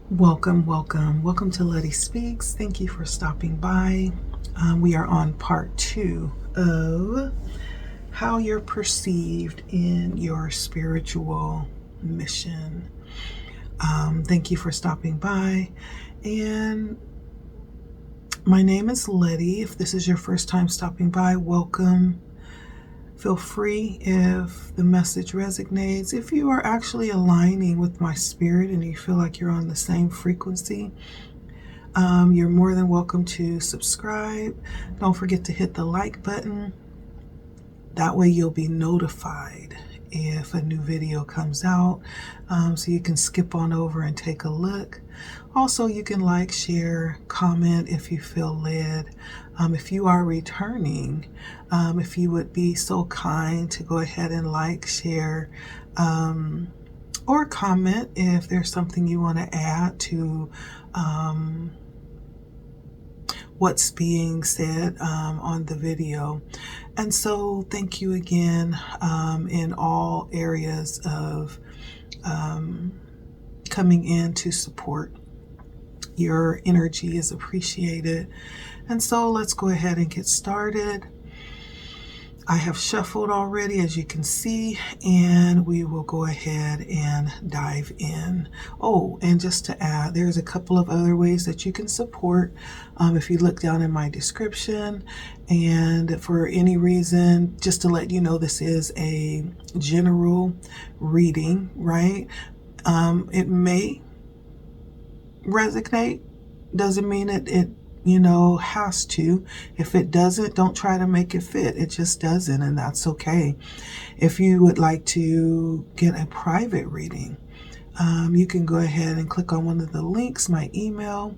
Welcome to LettiSpeaks. Thank you for stopping by. We are on part 2 of how you're perceived in your spiritual mission. Thank you for stopping by. And my name is Letty. If this is your first time stopping by, welcome. Feel free if the message resonates. If you are actually aligning with my spirit and you feel like you're on the same frequency, you're more than welcome to subscribe. Don't forget to hit the like button. That way you'll be notified if a new video comes out, so you can skip on over and take a look. Also, you can like, share, comment if you feel led. If you are returning, if you would be so kind to go ahead and like, share, or comment if there's something you want to add to what's being said on the video. And so thank you again in all areas of coming in to support. Your energy is appreciated. And so let's go ahead and get started. I have shuffled already, as you can see, and we will go ahead and dive in. Oh, and just to add, there's a couple of other ways that you can support. If you look down in my description, and for any reason, just to let you know, this is a general reading, right? It may resonate, doesn't mean it has to. If it doesn't, don't try to make it fit. It just doesn't, and that's okay. If you would like to get a private reading, you can go ahead and click on one of the links, my email,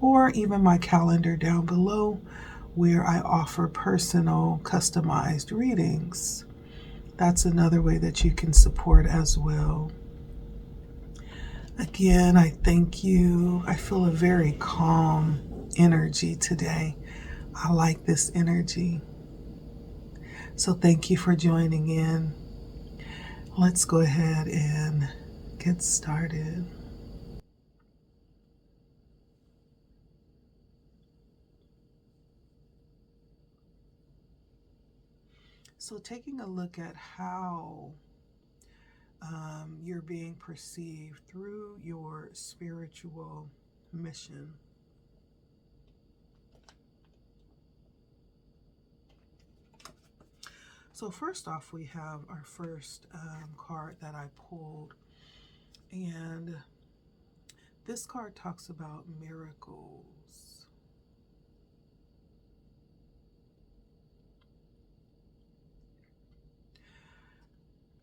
or even my calendar down below, where I offer personal, customized readings. That's another way that you can support as well. Again, I thank you. I feel a very calm energy today. I like this energy. So thank you for joining in. Let's go ahead and get started. So taking a look at how you're being perceived through your spiritual mission. So first off, we have our first card that I pulled, and this card talks about miracles.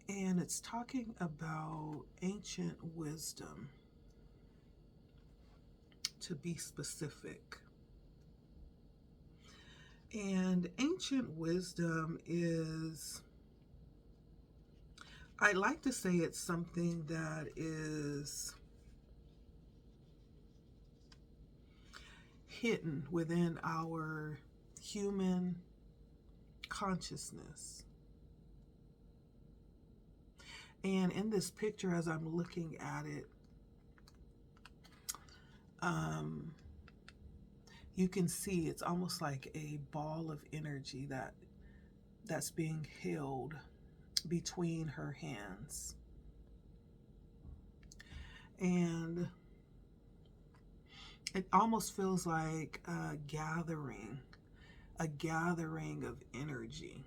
And it's talking about ancient wisdom, to be specific. And ancient wisdom is, I like to say it's something that is hidden within our human consciousness. And in this picture, as I'm looking at it, you can see it's almost like a ball of energy that's being held between her hands. And it almost feels like a gathering of energy,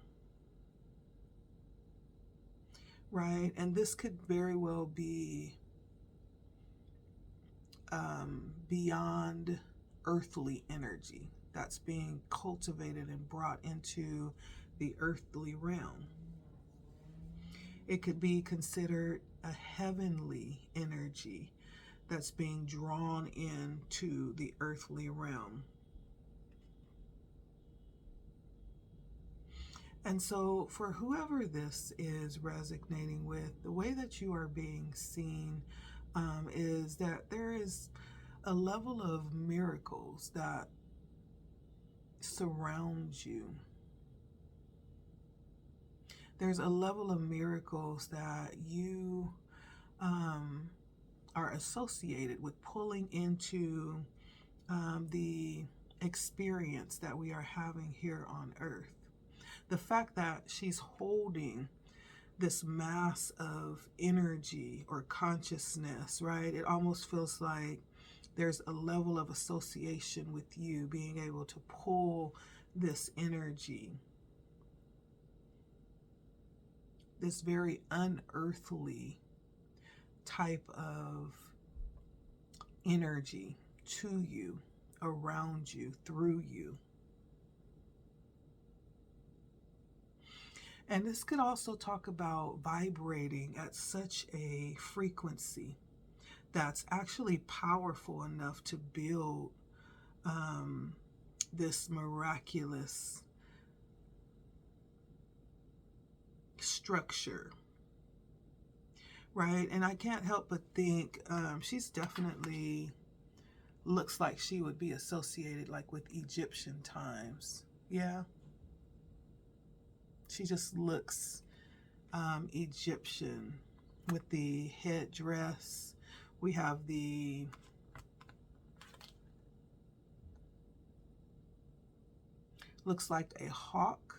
right? And this could very well be beyond earthly energy that's being cultivated and brought into the earthly realm. It could be considered a heavenly energy that's being drawn into the earthly realm. And so for whoever this is resonating with, the way that you are being seen is that there is a level of miracles that surrounds you. There's a level of miracles that you are associated with pulling into the experience that we are having here on earth. The fact that she's holding this mass of energy or consciousness, right? It almost feels like there's a level of association with you being able to pull this energy, this very unearthly type of energy to you, around you, through you. And this could also talk about vibrating at such a frequency that's actually powerful enough to build this miraculous structure, right? And I can't help but think she's definitely looks like she would be associated like with Egyptian times. Yeah. She just looks Egyptian with the headdress. We have the looks like a hawk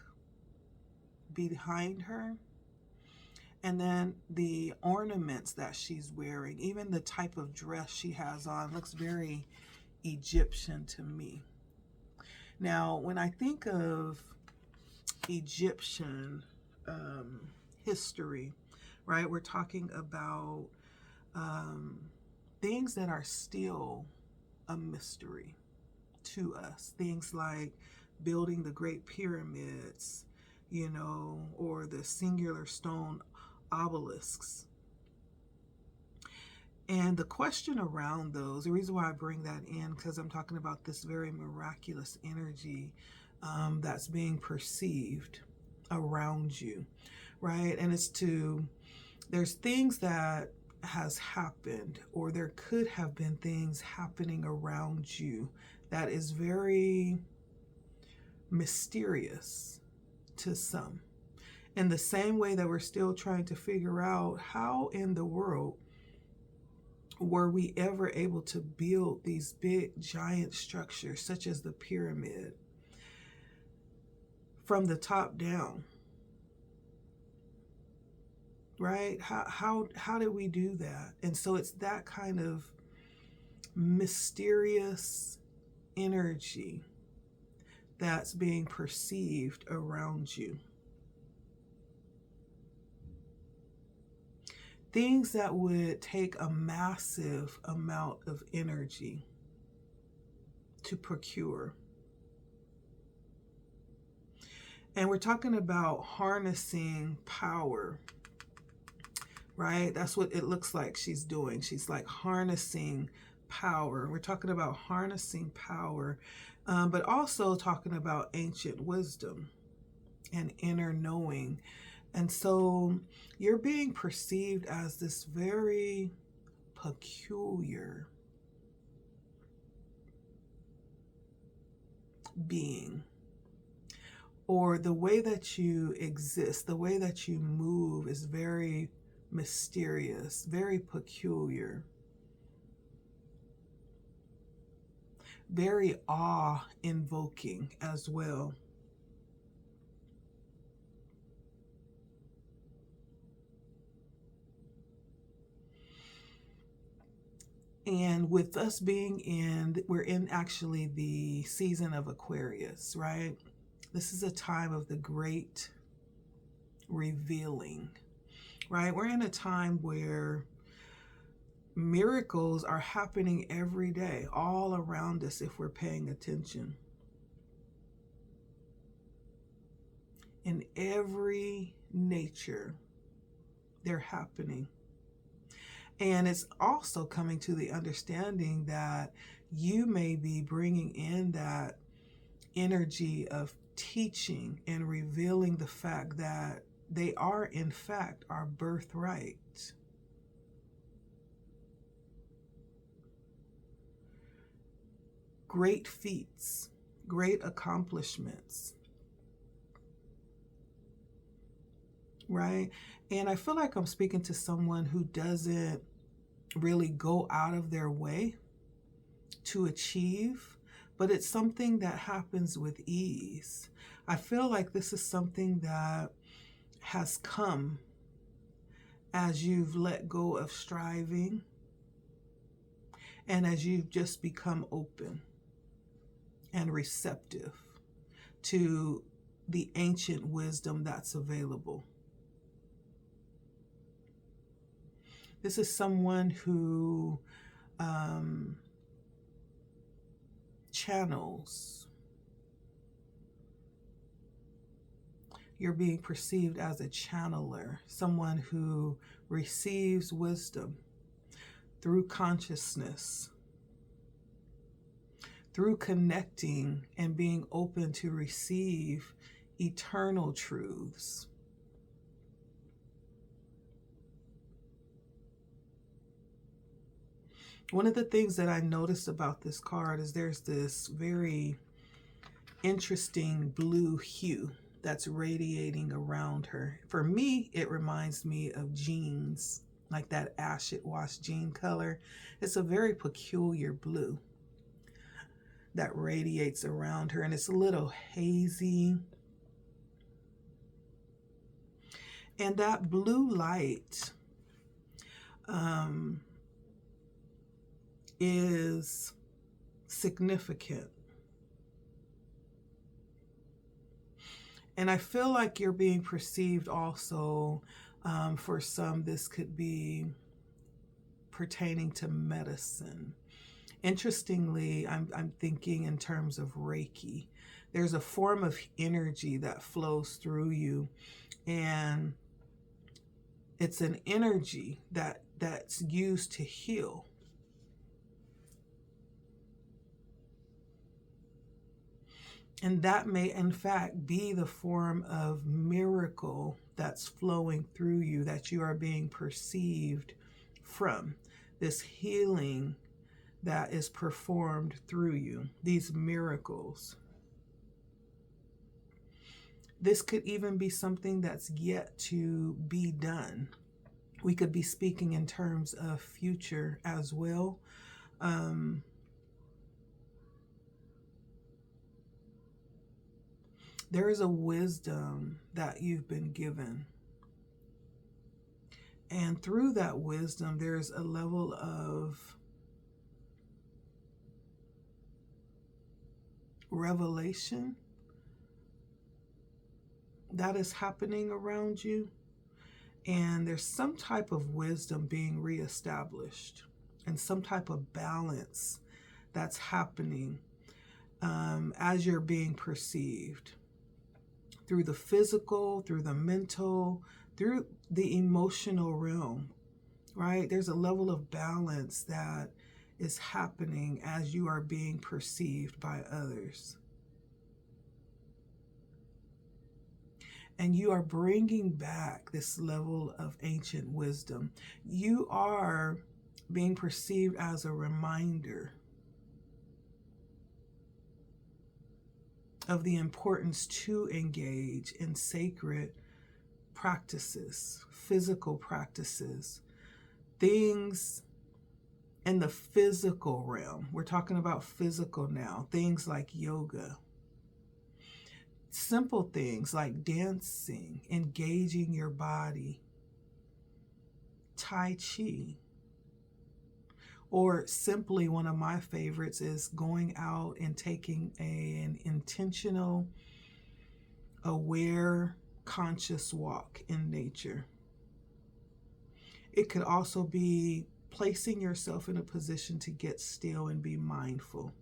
behind her. And then the ornaments that she's wearing, even the type of dress she has on, looks very Egyptian to me. Now, when I think of Egyptian history, right, we're talking about things that are still a mystery to us. Things like building the Great Pyramids, you know, or the singular stone obelisks. And the question around those, the reason why I bring that in, because I'm talking about this very miraculous energy that's being perceived around you, right? And it's there's things that has happened, or there could have been things happening around you that is very mysterious to some. In the same way that we're still trying to figure out how in the world were we ever able to build these big giant structures such as the pyramid from the top down, right? How did we do that? And so it's that kind of mysterious energy that's being perceived around you. Things that would take a massive amount of energy to procure. And we're talking about harnessing power, right? That's what it looks like she's doing. She's like harnessing power. We're talking about harnessing power, but also talking about ancient wisdom and inner knowing. And so you're being perceived as this very peculiar being, or the way that you exist, the way that you move is very mysterious, very peculiar, very awe-invoking as well. And with us being we're in actually the season of Aquarius, right? This is a time of the great revealing, right? We're in a time where miracles are happening every day, all around us if we're paying attention. In every nature, they're happening. And it's also coming to the understanding that you may be bringing in that energy of teaching and revealing the fact that they are, in fact, our birthright. Great feats, great accomplishments, right? And I feel like I'm speaking to someone who doesn't really go out of their way to achieve, but it's something that happens with ease. I feel like this is something that has come as you've let go of striving and as you've just become open and receptive to the ancient wisdom that's available. This is someone who channels. You're being perceived as a channeler, someone who receives wisdom through consciousness, through connecting and being open to receive eternal truths. One of the things that I noticed about this card is there's this very interesting blue hue that's radiating around her. For me, it reminds me of jeans, like that acid wash jean color. It's a very peculiar blue that radiates around her, and it's a little hazy. And that blue light is significant. And I feel like you're being perceived also, for some, this could be pertaining to medicine. Interestingly, I'm thinking in terms of Reiki. There's a form of energy that flows through you, and it's an energy that's used to heal. And that may, in fact, be the form of miracle that's flowing through you, that you are being perceived from. This healing that is performed through you, these miracles. This could even be something that's yet to be done. We could be speaking in terms of future as well. There is a wisdom that you've been given. And through that wisdom, there's a level of revelation that is happening around you. And there's some type of wisdom being reestablished and some type of balance that's happening as you're being perceived. Through the physical, through the mental, through the emotional realm, right? There's a level of balance that is happening as you are being perceived by others. And you are bringing back this level of ancient wisdom. You are being perceived as a reminder of the importance to engage in sacred practices, physical practices, things in the physical realm. We're talking about physical now, things like yoga, simple things like dancing, engaging your body, Tai Chi, or simply one of my favorites is going out and taking an intentional, aware, conscious walk in nature. It could also be placing yourself in a position to get still and be mindful.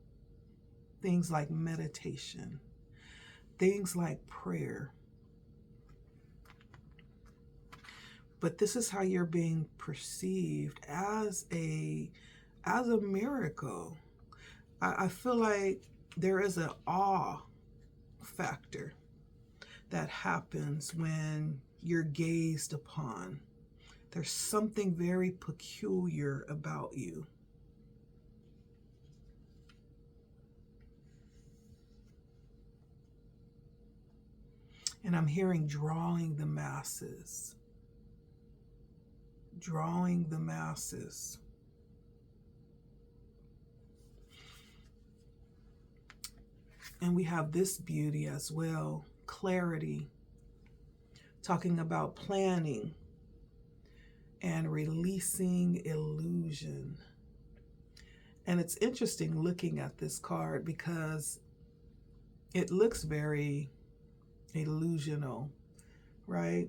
Things like meditation, things like prayer. But this is how you're being perceived as a miracle. I feel like there is an awe factor that happens when you're gazed upon. There's something very peculiar about you. And I'm hearing drawing the masses. Drawing the masses. And we have this beauty as well, clarity, talking about planning and releasing illusion. And it's interesting looking at this card because it looks very illusional, right?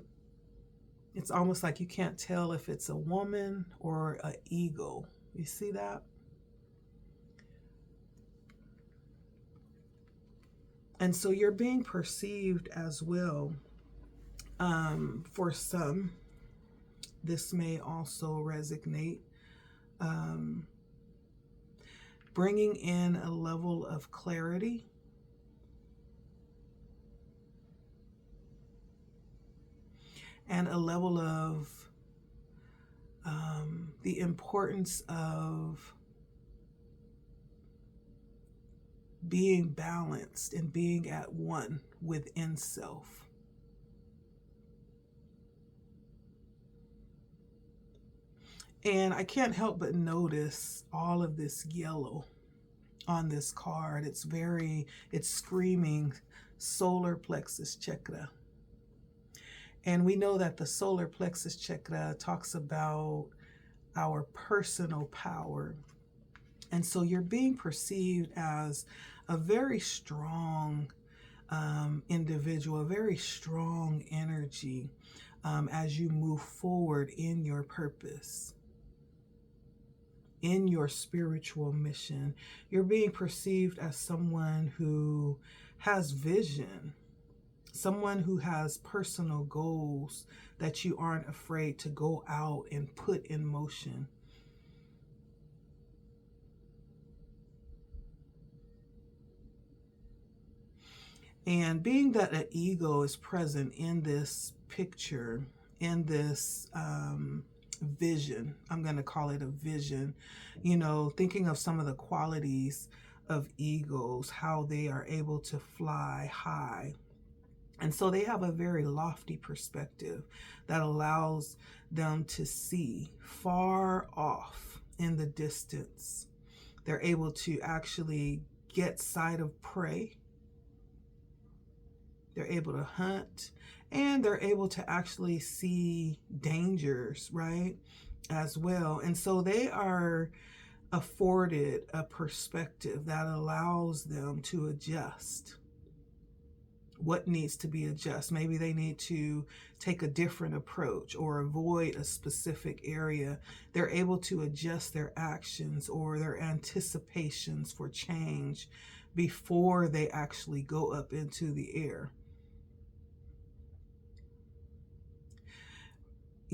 It's almost like you can't tell if it's a woman or an eagle. You see that? And so you're being perceived as well. For some, this may also resonate. Bringing in a level of clarity, and a level of the importance of being balanced and being at one within self. And I can't help but notice all of this yellow on this card. It's screaming solar plexus chakra. And we know that the solar plexus chakra talks about our personal power. And so you're being perceived as a very strong individual, a very strong energy as you move forward in your purpose, in your spiritual mission. You're being perceived as someone who has vision, someone who has personal goals that you aren't afraid to go out and put in motion. And being that an ego is present in this picture, in this vision, I'm going to call it a vision, thinking of some of the qualities of eagles, how they are able to fly high. And so they have a very lofty perspective that allows them to see far off in the distance. They're able to actually get sight of prey. They're able to hunt, and they're able to actually see dangers, right, as well. And so they are afforded a perspective that allows them to adjust what needs to be adjusted. Maybe they need to take a different approach or avoid a specific area. They're able to adjust their actions or their anticipations for change before they actually go up into the air.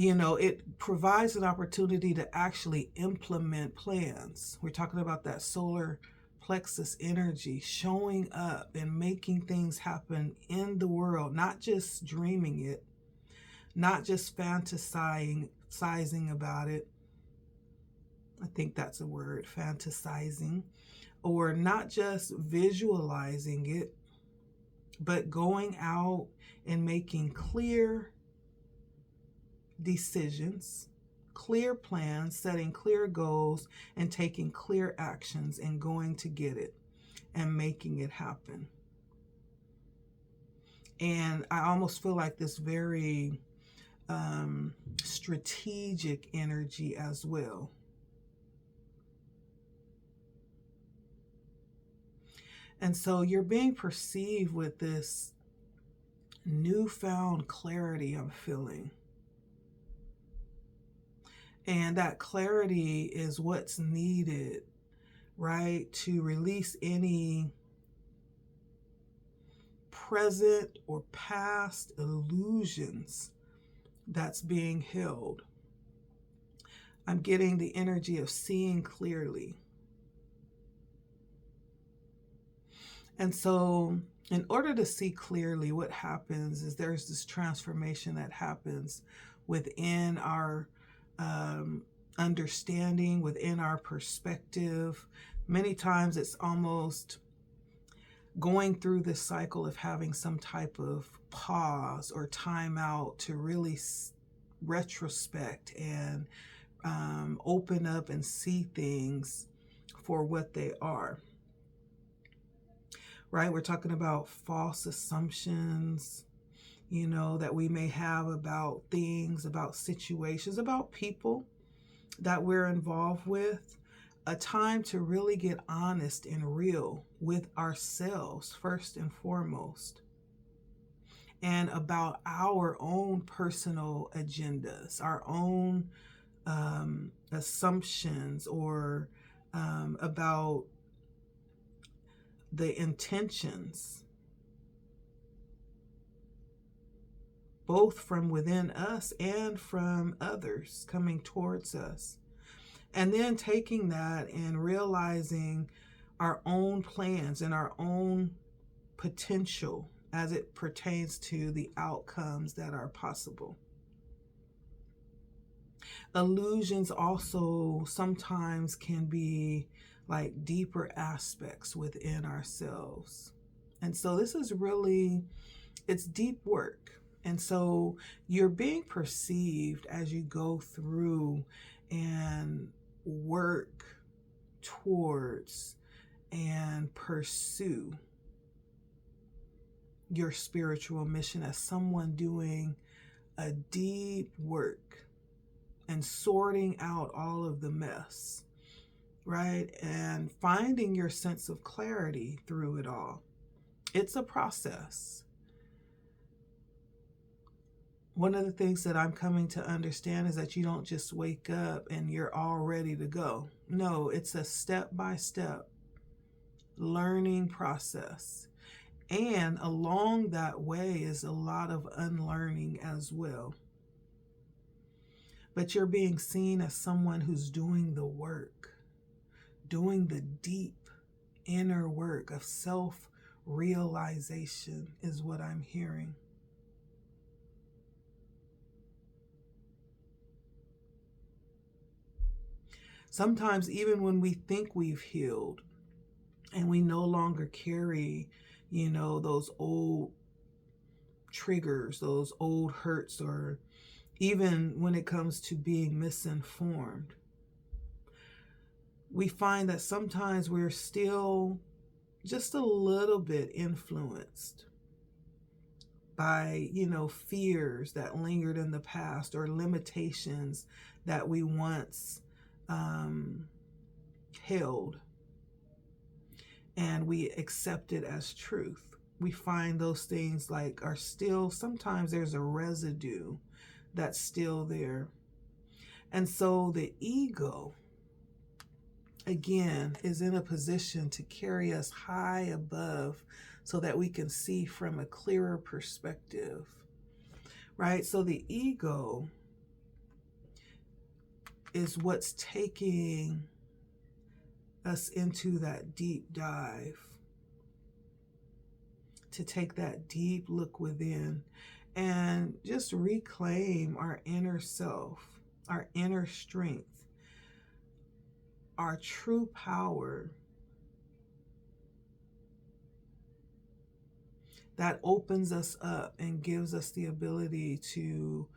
It provides an opportunity to actually implement plans. We're talking about that solar plexus energy showing up and making things happen in the world, not just dreaming it, not just fantasizing about it. I think that's a word, fantasizing, or not just visualizing it, but going out and making clear decisions, clear plans, setting clear goals, and taking clear actions and going to get it and making it happen. And I almost feel like this very strategic energy as well. And so you're being perceived with this newfound clarity I'm feeling. And that clarity is what's needed, right, to release any present or past illusions that's being held. I'm getting the energy of seeing clearly. And so in order to see clearly, what happens is there's this transformation that happens within our understanding, within our perspective. Many times it's almost going through this cycle of having some type of pause or time out to really retrospect and open up and see things for what they are. right? We're talking about false assumptions, that we may have about things, about situations, about people that we're involved with. A time to really get honest and real with ourselves, first and foremost, and about our own personal agendas, our own assumptions, or about the intentions, both from within us and from others coming towards us. And then taking that and realizing our own plans and our own potential as it pertains to the outcomes that are possible. Illusions also sometimes can be like deeper aspects within ourselves. And so this is really, it's deep work. And so you're being perceived as you go through and work towards and pursue your spiritual mission as someone doing a deep work and sorting out all of the mess, right? And finding your sense of clarity through it all. It's a process. One of the things that I'm coming to understand is that you don't just wake up and you're all ready to go. No, it's a step-by-step learning process. And along that way is a lot of unlearning as well. But you're being seen as someone who's doing the work, doing the deep inner work of self-realization is what I'm hearing. Sometimes even when we think we've healed and we no longer carry, those old triggers, those old hurts, or even when it comes to being misinformed, we find that sometimes we're still just a little bit influenced by, fears that lingered in the past or limitations that we once held and we accept it as truth. We find those things like are still, sometimes there's a residue that's still there. And so the ego, again, is in a position to carry us high above so that we can see from a clearer perspective, right? So the ego is what's taking us into that deep dive, to take that deep look within and just reclaim our inner self, our inner strength, our true power that opens us up and gives us the ability to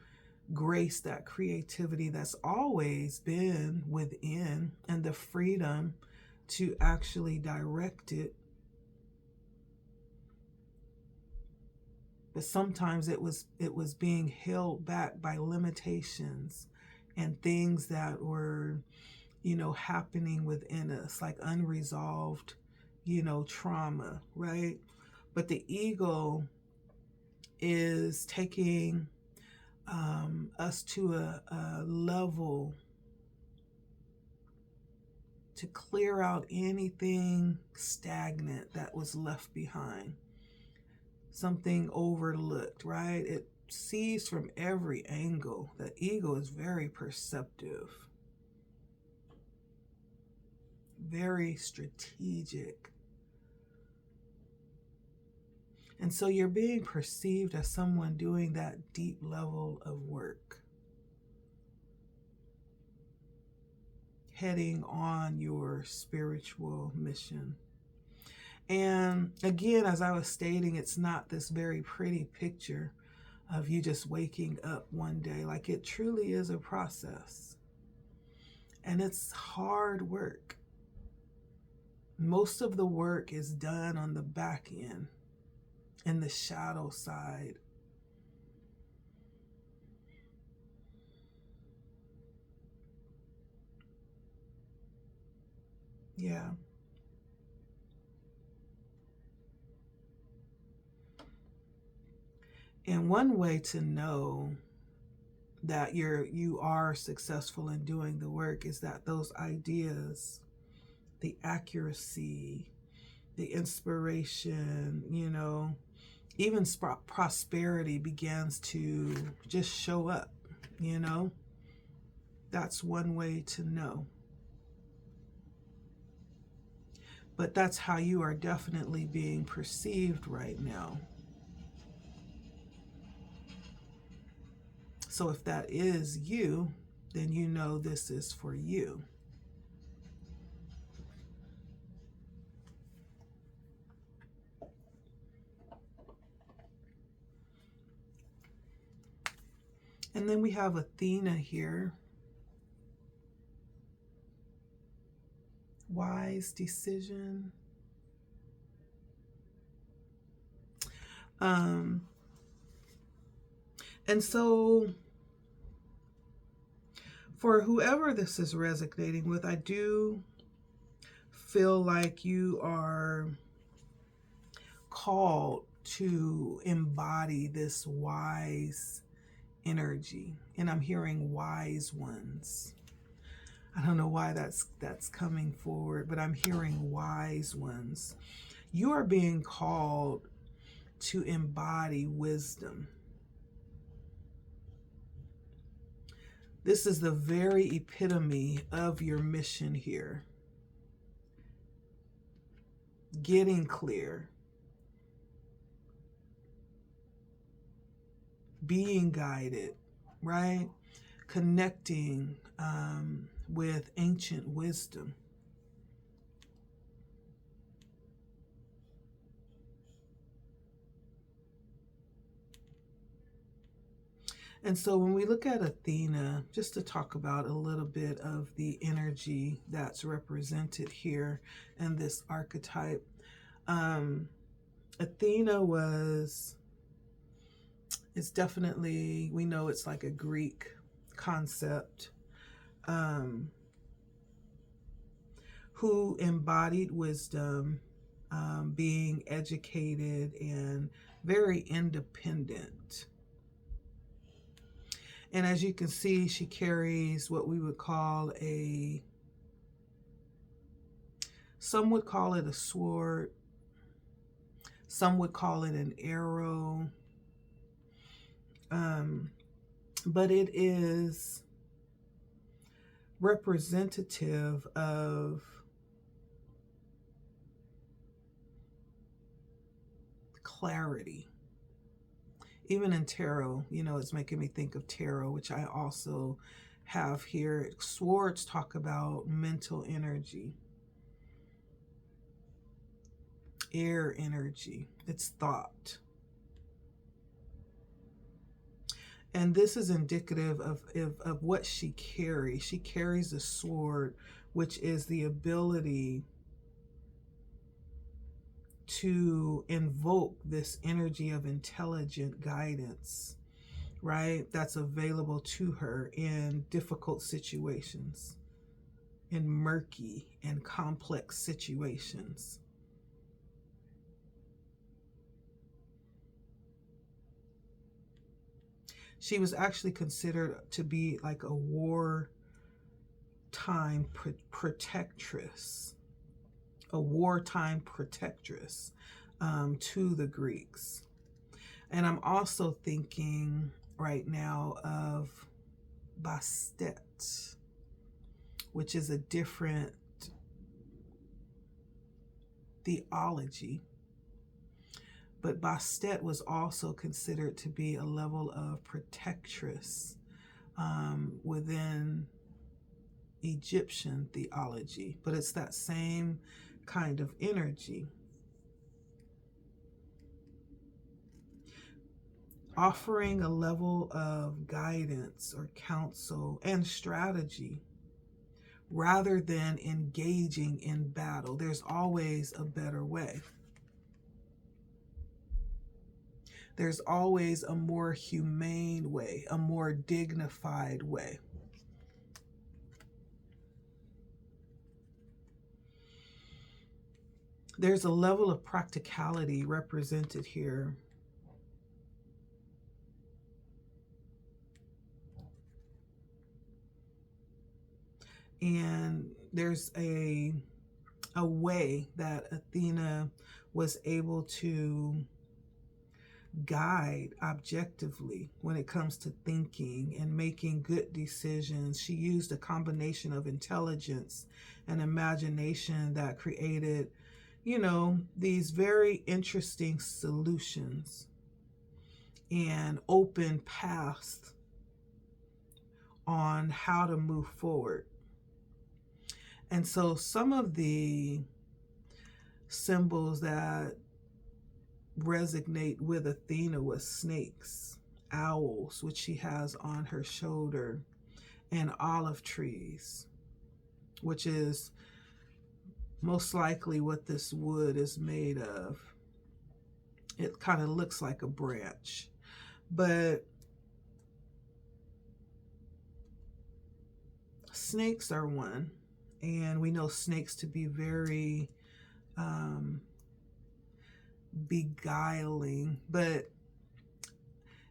grace that creativity that's always been within and the freedom to actually direct it. But sometimes it was being held back by limitations and things that were, happening within us, like unresolved, trauma, right? But the ego is taking us to a level to clear out anything stagnant that was left behind, something overlooked, right? It sees from every angle. The ego is very perceptive, very strategic. And so you're being perceived as someone doing that deep level of work, heading on your spiritual mission. And again, as I was stating, it's not this very pretty picture of you just waking up one day. Like, it truly is a process. And it's hard work. Most of the work is done on the back end, in the shadow side. Yeah. And one way to know that you are successful in doing the work is that those ideas, the accuracy, the inspiration, even prosperity begins to just show up, That's one way to know. But that's how you are definitely being perceived right now. So if that is you, then you know this is for you. And then we have Athena here. Wise decision. And so for whoever this is resonating with, I do feel like you are called to embody this wise energy. And I'm hearing wise ones. I don't know why that's coming forward, but I'm hearing wise ones. You are being called to embody wisdom. This is the very epitome of your mission here. Getting clear. Being guided, right? Connecting with ancient wisdom. And so when we look at Athena, just to talk about a little bit of the energy that's represented here in this archetype, Athena it's definitely, we know it's like a Greek concept, who embodied wisdom, being educated and very independent. And as you can see, she carries what we would call some would call it a sword, some would call it an arrow, but it is representative of clarity. Even in tarot, it's making me think of tarot, which I also have here. Swords talk about mental energy, air energy, it's thought. And this is indicative of what she carries. She carries a sword, which is the ability to invoke this energy of intelligent guidance, right? That's available to her in difficult situations, in murky and complex situations. She was actually considered to be like a wartime protectress, a wartime protectress to the Greeks. And I'm also thinking right now of Bastet, which is a different theology. But Bastet was also considered to be a level of protectress within Egyptian theology. But it's that same kind of energy. Offering a level of guidance or counsel and strategy, rather than engaging in battle. There's always a better way. There's always a more humane way, a more dignified way. There's a level of practicality represented here. And there's a way that Athena was able to guide objectively when it comes to thinking and making good decisions. She used a combination of intelligence and imagination that created, you know, these very interesting solutions and open paths on how to move forward. And so some of the symbols that resonate with Athena was snakes, owls, which she has on her shoulder, and olive trees, which is most likely what this wood is made of. It kind of looks like a branch, but snakes are one, and we know snakes to be very beguiling,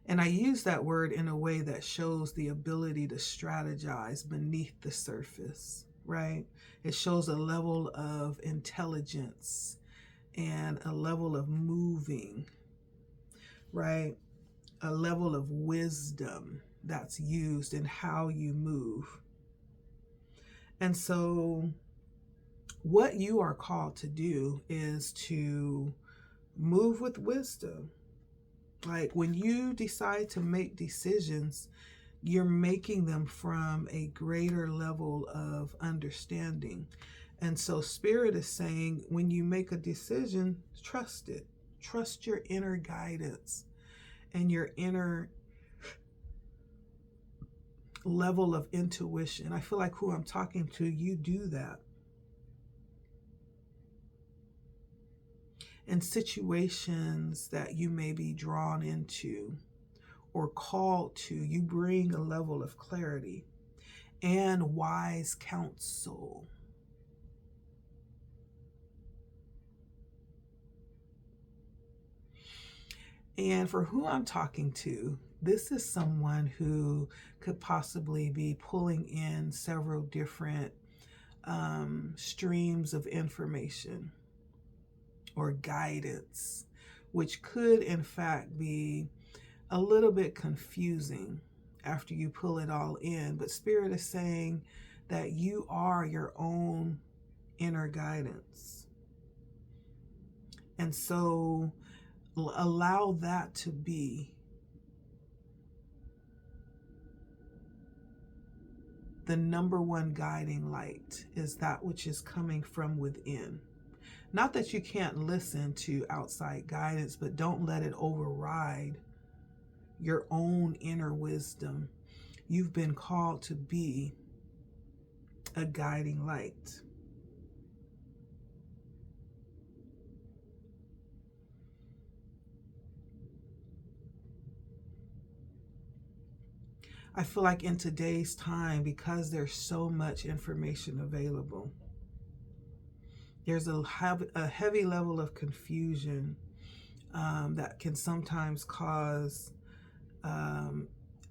and I use that word in a way that shows the ability to strategize beneath the surface, right? It shows a level of intelligence and a level of moving, right? A level of wisdom that's used in how you move. And so what you are called to do is to move with wisdom. Like when you decide to make decisions, you're making them from a greater level of understanding. And so Spirit is saying, when you make a decision, trust it. Trust your inner guidance and your inner level of intuition. I feel like who I'm talking to, you do that. In situations that you may be drawn into or called to, you bring a level of clarity and wise counsel. And for who I'm talking to, this is someone who could possibly be pulling in several different streams of information or guidance, which could in fact be a little bit confusing after you pull it all in. But Spirit is saying that you are your own inner guidance. And so allow that to be the number one guiding light, is that which is coming from within. Not that you can't listen to outside guidance, but don't let it override your own inner wisdom. You've been called to be a guiding light. I feel like in today's time, because there's so much information available, there's a heavy level of confusion that can sometimes cause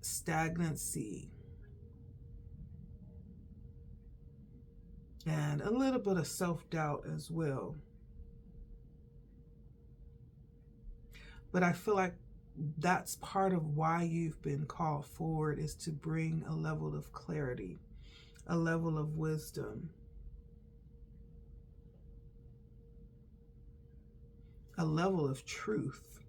stagnancy and a little bit of self-doubt as well. But I feel like that's part of why you've been called forward, is to bring a level of clarity, a level of wisdom, a level of truth.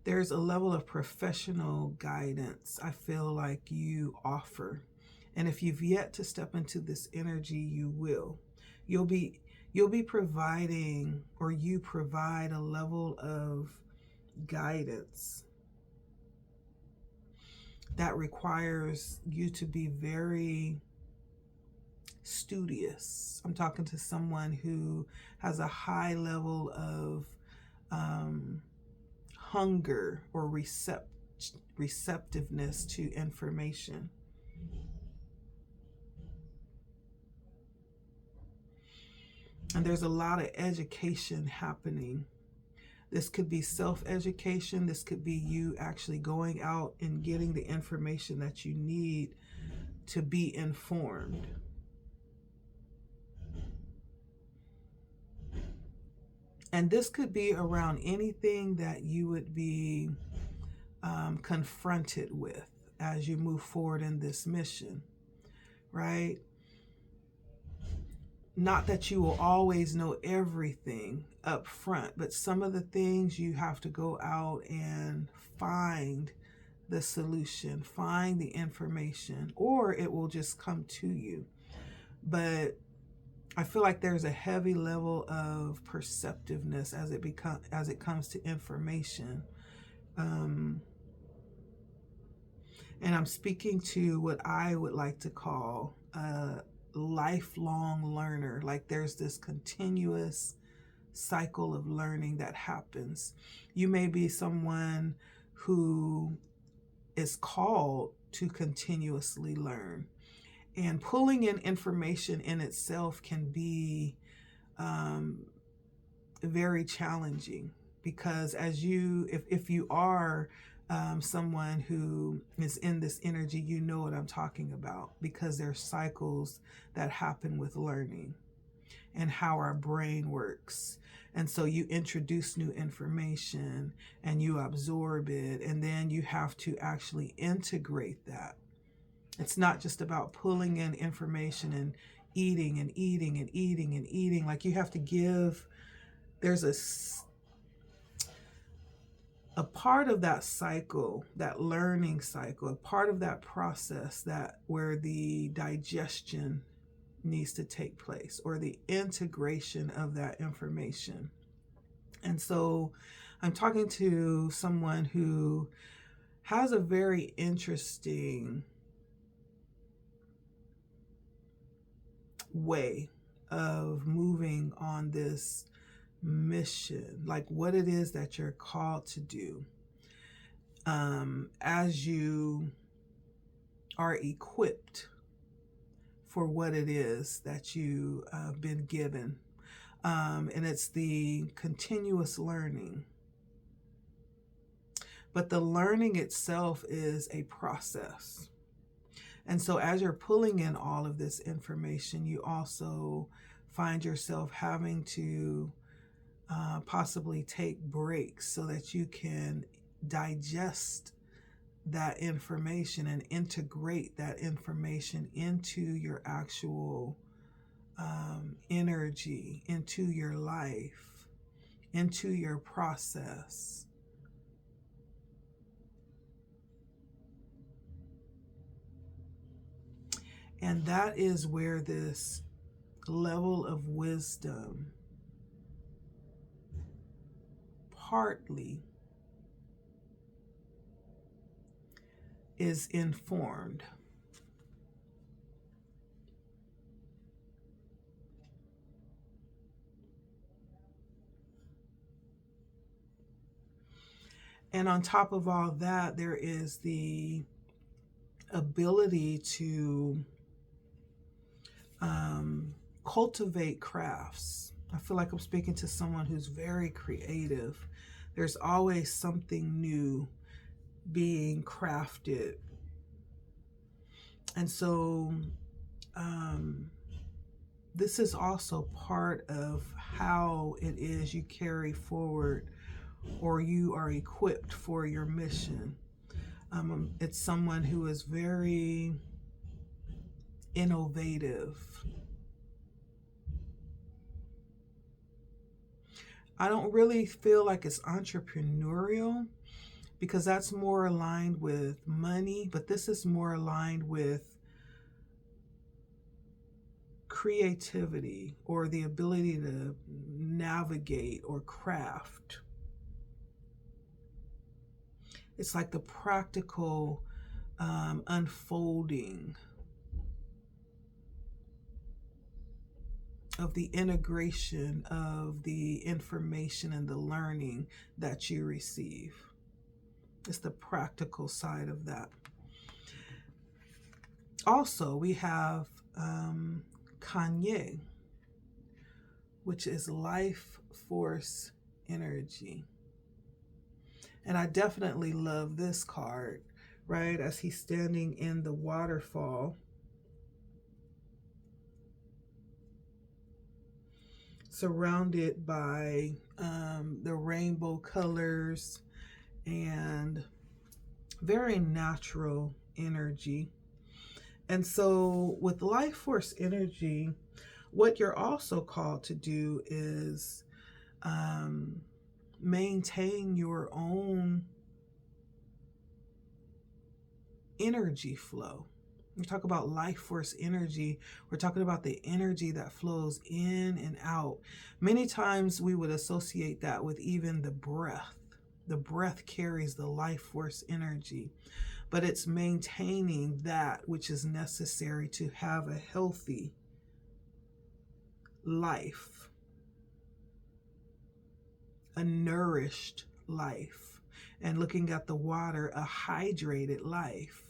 There's a level of professional guidance I feel like you offer. And if you've yet to step into this energy, you will. You'll be you'll be providing, or you provide, a level of guidance that requires you to be very studious. I'm talking to someone who has a high level of hunger or receptiveness to information. And there's a lot of education happening. This could be self-education. This could be you actually going out and getting the information that you need to be informed. And this could be around anything that you would be confronted with as you move forward in this mission, right? Not that you will always know everything up front, but some of the things you have to go out and find the solution, find the information, or it will just come to you. But I feel like there's a heavy level of perceptiveness as it comes to information. And I'm speaking to what I would like to call a lifelong learner. Like there's this continuous cycle of learning that happens. You may be someone who is called to continuously learn. And pulling in information in itself can be very challenging, because as if you are someone who is in this energy, you know what I'm talking about, because there's cycles that happen with learning and how our brain works. And so you introduce new information and you absorb it, and then you have to actually integrate that. It's not just about pulling in information and eating and eating and eating and eating. Like you have to give, there's a part of that cycle, that learning cycle, a part of that process that where the digestion needs to take place, or the integration of that information. And so I'm talking to someone who has a very interesting way of moving on this mission, like what it is that you're called to do, as you are equipped for what it is that you have been given. And it's the continuous learning. But the learning itself is a process. And so as you're pulling in all of this information, you also find yourself having to possibly take breaks so that you can digest that information and integrate that information into your actual energy, into your life, into your process. And that is where this level of wisdom partly is informed. And on top of all that, there is the ability to cultivate crafts. I feel like I'm speaking to someone who's very creative. There's always something new being crafted. And so this is also part of how it is you carry forward, or you are equipped for your mission. It's someone who is very innovative. I don't really feel like it's entrepreneurial, because that's more aligned with money, but this is more aligned with creativity or the ability to navigate or craft. It's like the practical unfolding of the integration of the information and the learning that you receive. It's the practical side of that. Also, we have Kanye, which is life force energy. And I definitely love this card, right? As he's standing in the waterfall, surrounded by the rainbow colors and very natural energy. And so with life force energy, what you're also called to do is maintain your own energy flow. We talk about life force energy. We're talking about the energy that flows in and out. Many times we would associate that with even the breath. The breath carries the life force energy, but it's maintaining that which is necessary to have a healthy life, a nourished life, and looking at the water, a hydrated life.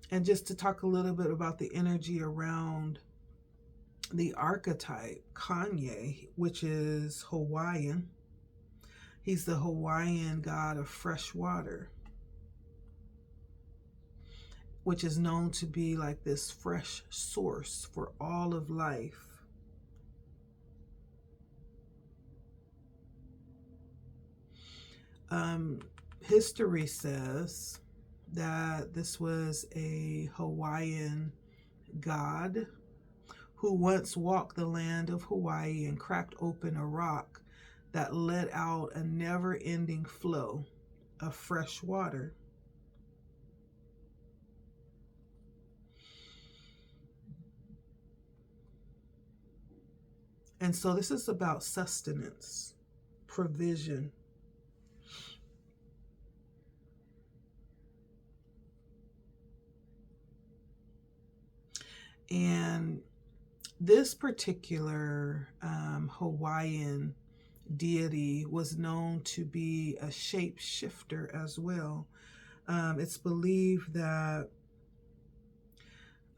And just to talk a little bit about the energy around the archetype, Kanye, which is Hawaiian. He's the Hawaiian god of fresh water, which is known to be like this fresh source for all of life. History says that this was a Hawaiian god who once walked the land of Hawaii and cracked open a rock that let out a never-ending flow of fresh water. And so this is about sustenance, provision. And this particular Hawaiian deity was known to be a shapeshifter as well. It's believed that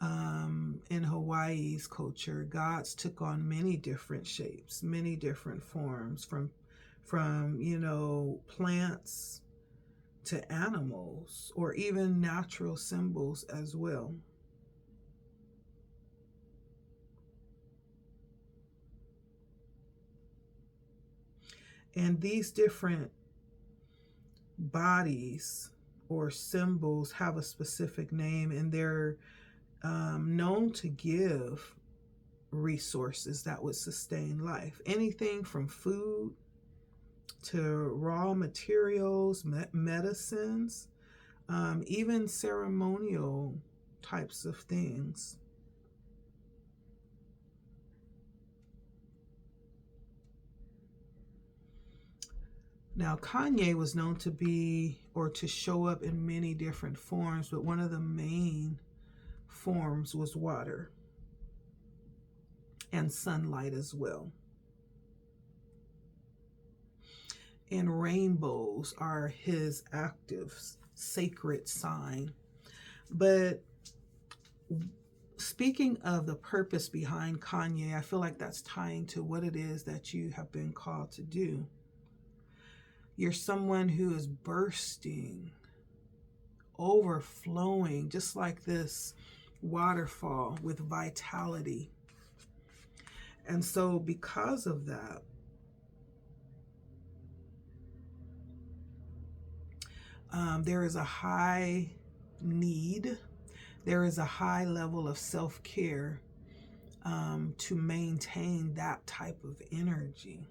in Hawaii's culture, gods took on many different shapes, many different forms, from plants to animals, or even natural symbols as well. And these different bodies or symbols have a specific name, and they're known to give resources that would sustain life. Anything from food to raw materials, medicines, even ceremonial types of things. Now, Kanye was known to be, or to show up in many different forms, but one of the main forms was water and sunlight as well. And rainbows are his active, sacred sign. But speaking of the purpose behind Kanye, I feel like that's tying to what it is that you have been called to do. You're someone who is bursting, overflowing, just like this waterfall, with vitality. And so because of that, there is a high need, there is a high level of self-care to maintain that type of energy.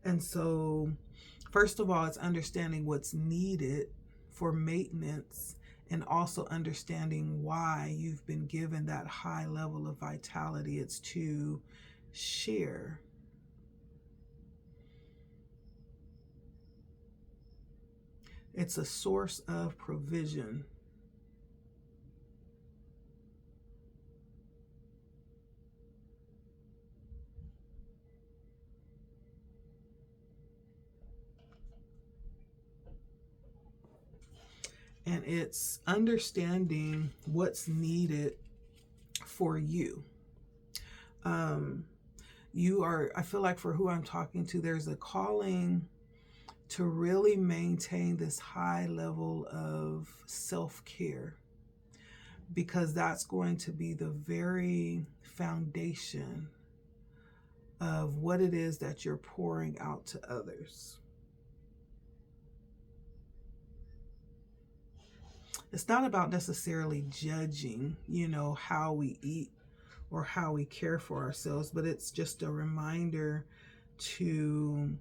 And so, first of all, it's understanding what's needed for maintenance, and also understanding why you've been given that high level of vitality. It's to share. It's a source of provision. And it's understanding what's needed for you. I feel like for who I'm talking to, there's a calling to really maintain this high level of self-care, because that's going to be the very foundation of what it is that you're pouring out to others. It's not about necessarily judging, how we eat or how we care for ourselves, but it's just a reminder to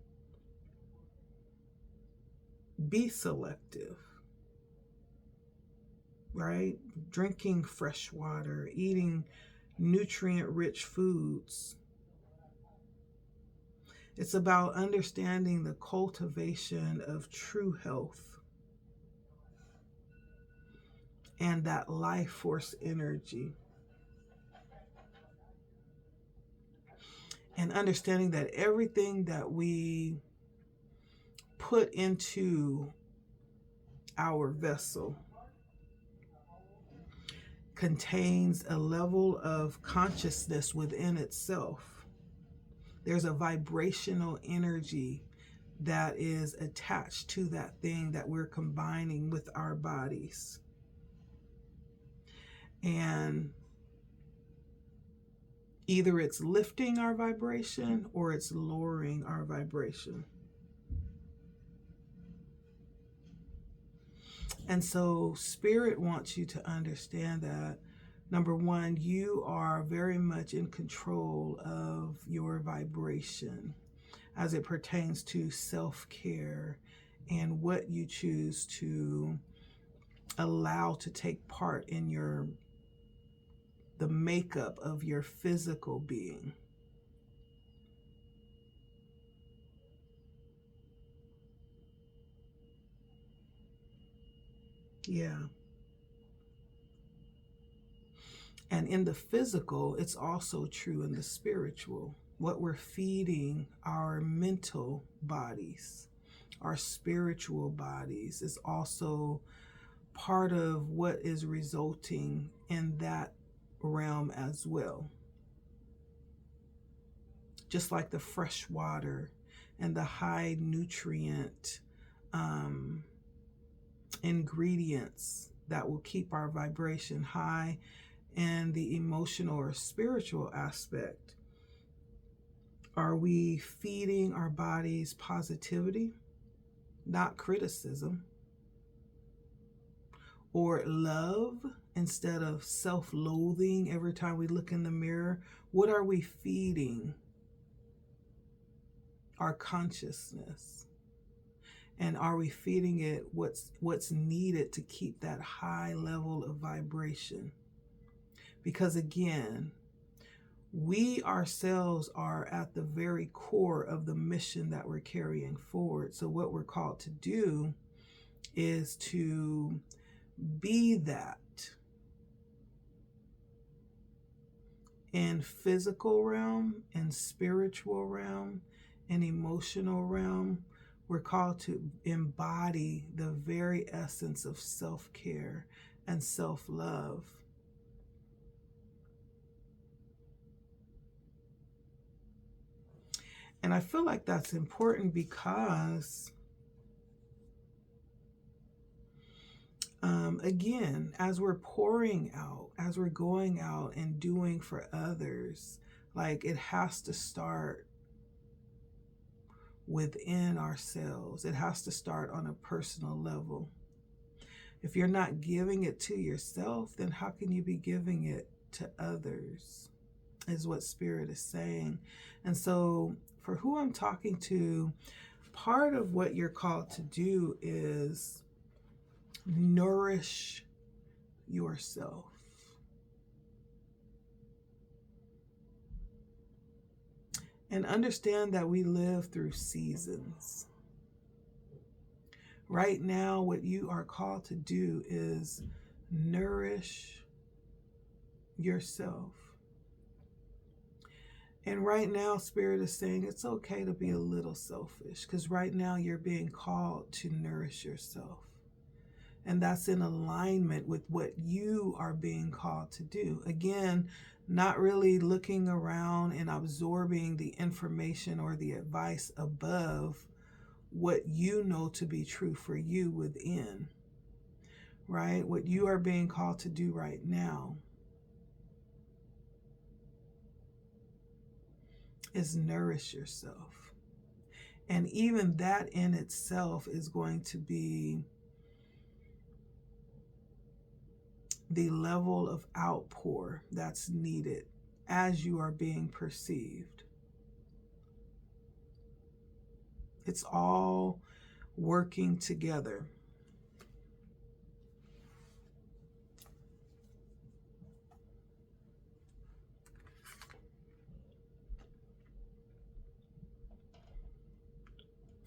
be selective, right? Drinking fresh water, eating nutrient-rich foods. It's about understanding the cultivation of true health and that life force energy. And understanding that everything that we put into our vessel contains a level of consciousness within itself. There's a vibrational energy that is attached to that thing that we're combining with our bodies. And either it's lifting our vibration or it's lowering our vibration. And so Spirit wants you to understand that, number one, you are very much in control of your vibration as it pertains to self-care and what you choose to allow to take part in the makeup of your physical being. Yeah. And in the physical, it's also true in the spiritual. What we're feeding our mental bodies, our spiritual bodies, is also part of what is resulting in that realm as well. Just like the fresh water and the high nutrient ingredients that will keep our vibration high, and the emotional or spiritual aspect. Are we feeding our bodies positivity, not criticism, or love instead of self-loathing every time we look in the mirror? What are we feeding our consciousness? And are we feeding it what's needed to keep that high level of vibration? Because again, we ourselves are at the very core of the mission that we're carrying forward. So what we're called to do is to be that in physical realm, in spiritual realm, in emotional realm. We're called to embody the very essence of self-care and self-love. And I feel like that's important because, again, as we're pouring out, as we're going out and doing for others, like, it has to start within ourselves. It has to start on a personal level. If you're not giving it to yourself, then how can you be giving it to others, is what Spirit is saying. And so for who I'm talking to, part of what you're called to do is nourish yourself. And understand that we live through seasons. Right now, what you are called to do is nourish yourself. And right now, Spirit is saying it's okay to be a little selfish, because right now you're being called to nourish yourself. And that's in alignment with what you are being called to do. Again, not really looking around and absorbing the information or the advice above what you know to be true for you within, right? What you are being called to do right now is nourish yourself. And even that in itself is going to be the level of outpour that's needed as you are being perceived. It's all working together.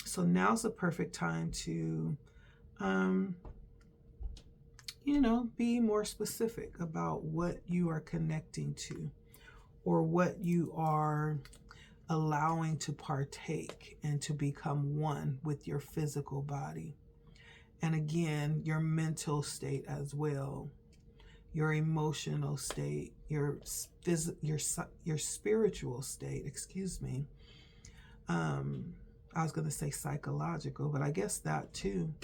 So now's the perfect time to, be more specific about what you are connecting to or what you are allowing to partake and to become one with your physical body. And again, your mental state as well, your emotional state, your spiritual state, excuse me. I was going to say psychological, but I guess that too.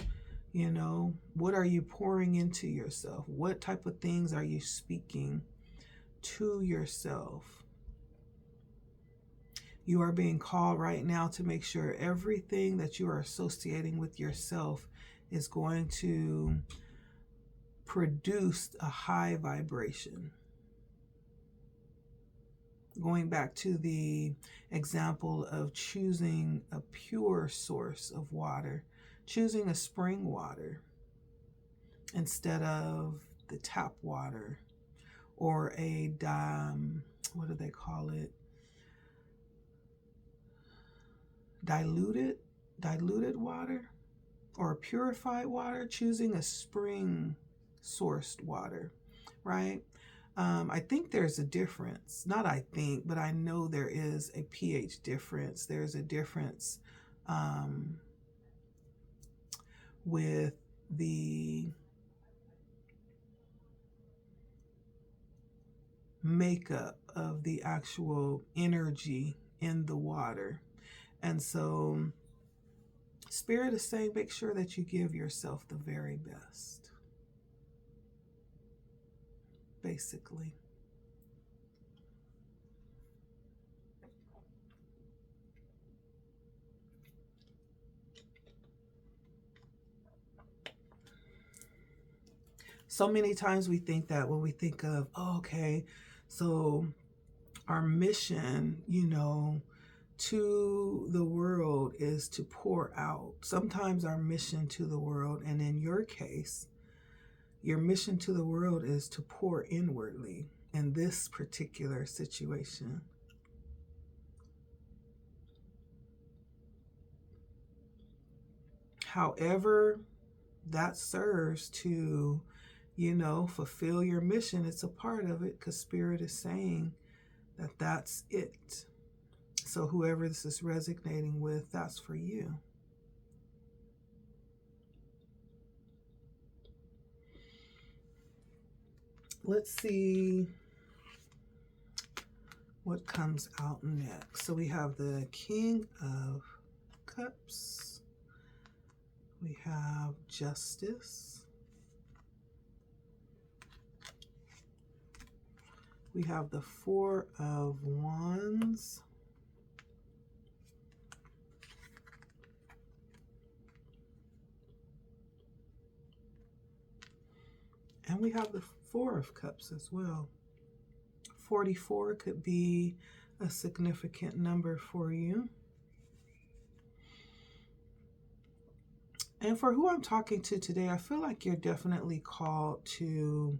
What are you pouring into yourself? What type of things are you speaking to yourself? You are being called right now to make sure everything that you are associating with yourself is going to produce a high vibration. Going back to the example of choosing a pure source of water, choosing a spring water instead of the tap water or a, what do they call it? Diluted water or purified water, choosing a spring sourced water, right? I think there's a difference. Not I think, but I know there is a pH difference. There's a difference with the makeup of the actual energy in the water. And so Spirit is saying, make sure that you give yourself the very best. Basically. So many times we think that when we think of, so our mission, to the world is to pour out. Sometimes our mission to the world, and in your case, your mission to the world is to pour inwardly in this particular situation. However, that serves to, fulfill your mission. It's a part of it because Spirit is saying that that's it. So whoever this is resonating with, that's for you. Let's see what comes out next. So we have the King of Cups. We have Justice. We have the Four of Wands. And we have the Four of Cups as well. 44 could be a significant number for you. And for who I'm talking to today, I feel like you're definitely called to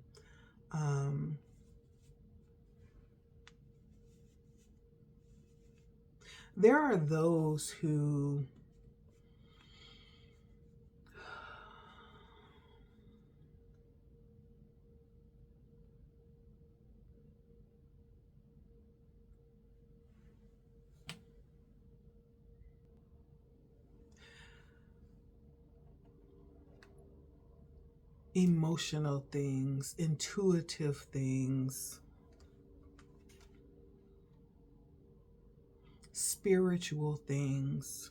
there are those who emotional things, intuitive things, spiritual things,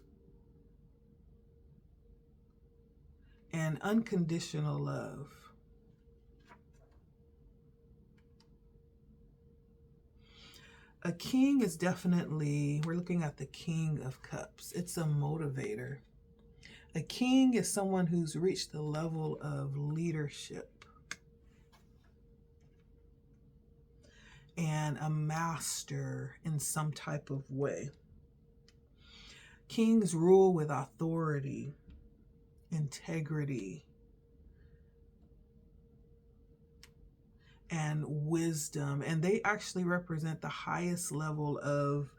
and unconditional love. A king is definitely, we're looking at the King of Cups. It's a motivator. A king is someone who's reached the level of leadership and a master in some type of way. Kings rule with authority, integrity, and wisdom. And they actually represent the highest level of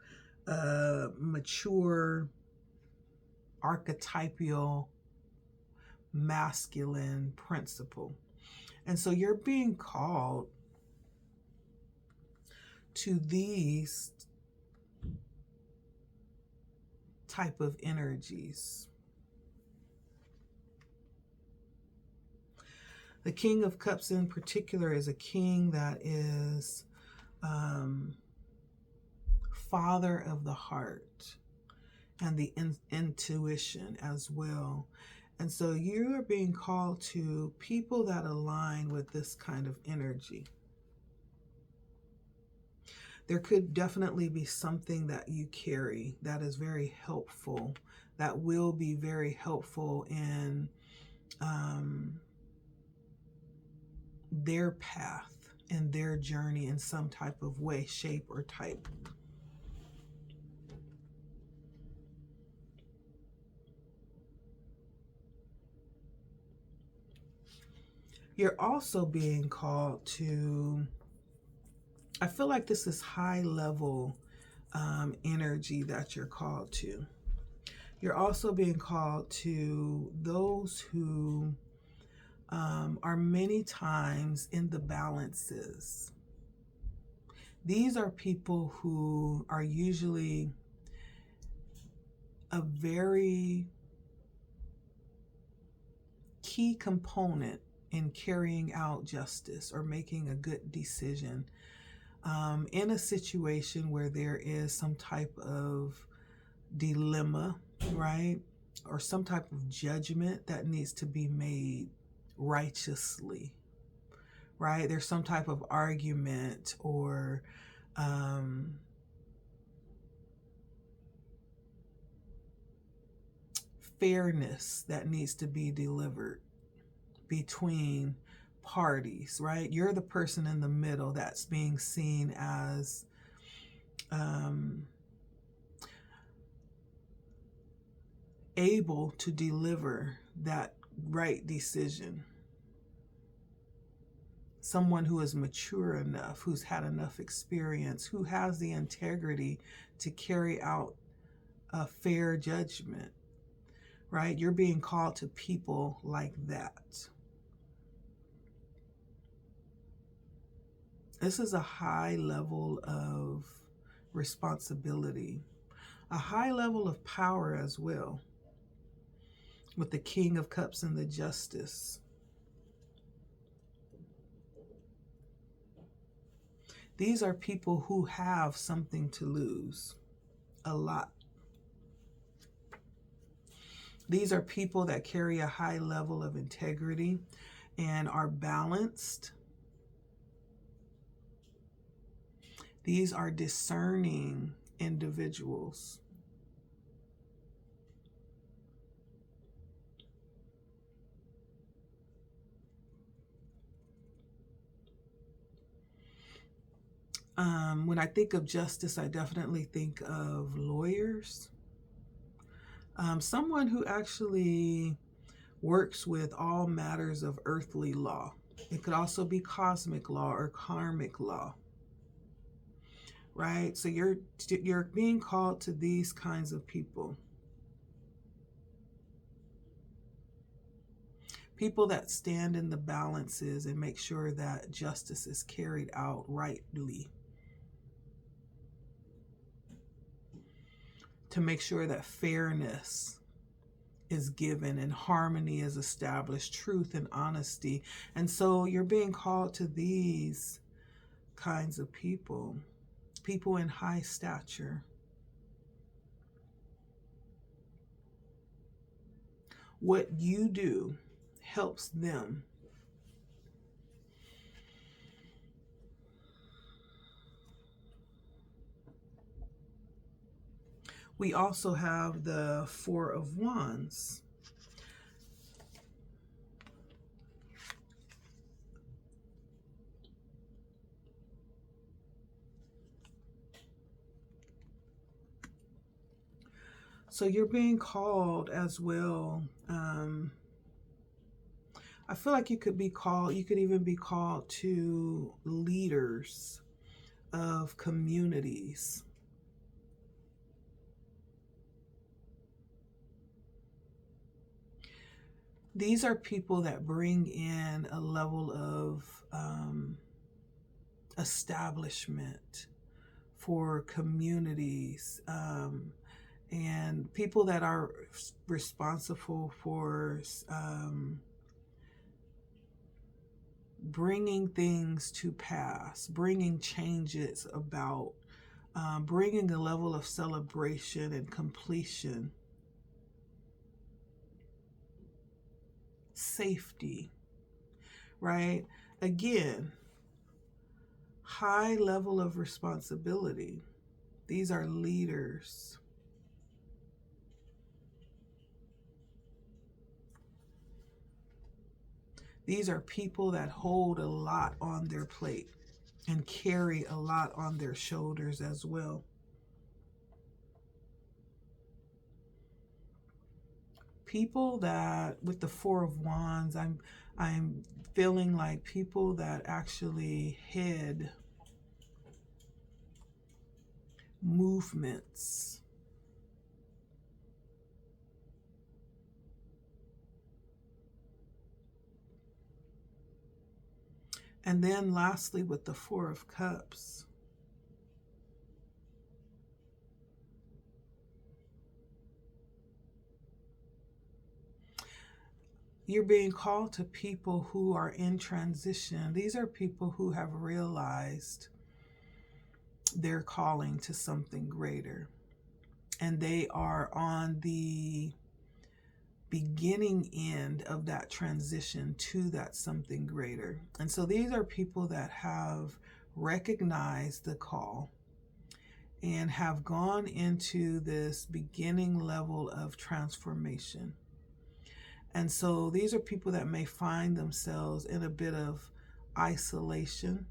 mature, archetypal, masculine principle. And so you're being called to these type of energies. The King of Cups in particular is a king that is father of the heart and the intuition as well. And so you are being called to people that align with this kind of energy. There could definitely be something that you carry that is very helpful, that will be very helpful in their path and their journey in some type of way, shape, or type. You're also being called to, I feel like this is high level energy that you're called to. You're also being called to those who are many times in the balances. These are people who are usually a very key component in carrying out justice or making a good decision in a situation where there is some type of dilemma, right? Or some type of judgment that needs to be made righteously, right? There's some type of argument or fairness that needs to be delivered between parties, right? You're the person in the middle that's being seen as able to deliver that right decision. Someone who is mature enough, who's had enough experience, who has the integrity to carry out a fair judgment, right? You're being called to people like that. This is a high level of responsibility, a high level of power as well, with the King of Cups and the Justice. These are people who have something to lose, a lot. These are people that carry a high level of integrity and are balanced. These are discerning individuals. When I think of justice, I definitely think of lawyers. Someone who actually works with all matters of earthly law. It could also be cosmic law or karmic law, right? So you're being called to these kinds of people. People that stand in the balances and make sure that justice is carried out rightly. To make sure that fairness is given and harmony is established, truth and honesty. And so you're being called to these kinds of people, people in high stature. What you do helps them. We also have the Four of Wands. So you're being called as well. I feel like you could even be called to leaders of communities. These are people that bring in a level of establishment for communities, and people that are responsible for bringing things to pass, bringing changes about, bringing a level of celebration and completion, safety, right? Again, high level of responsibility. These are leaders. These are people that hold a lot on their plate and carry a lot on their shoulders as well. People that, with the Four of Wands, I'm feeling like people that actually head movements. And then lastly, with the Four of Cups, you're being called to people who are in transition. These are people who have realized their calling to something greater. And they are on the beginning end of that transition to that something greater. And so these are people that have recognized the call and have gone into this beginning level of transformation. And so these are people that may find themselves in a bit of isolation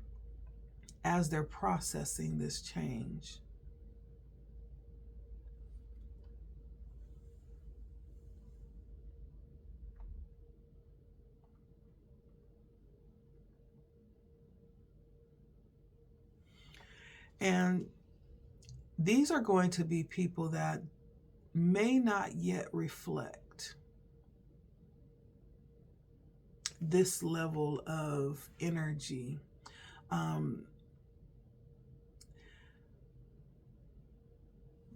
as they're processing this change. And these are going to be people that may not yet reflect this level of energy.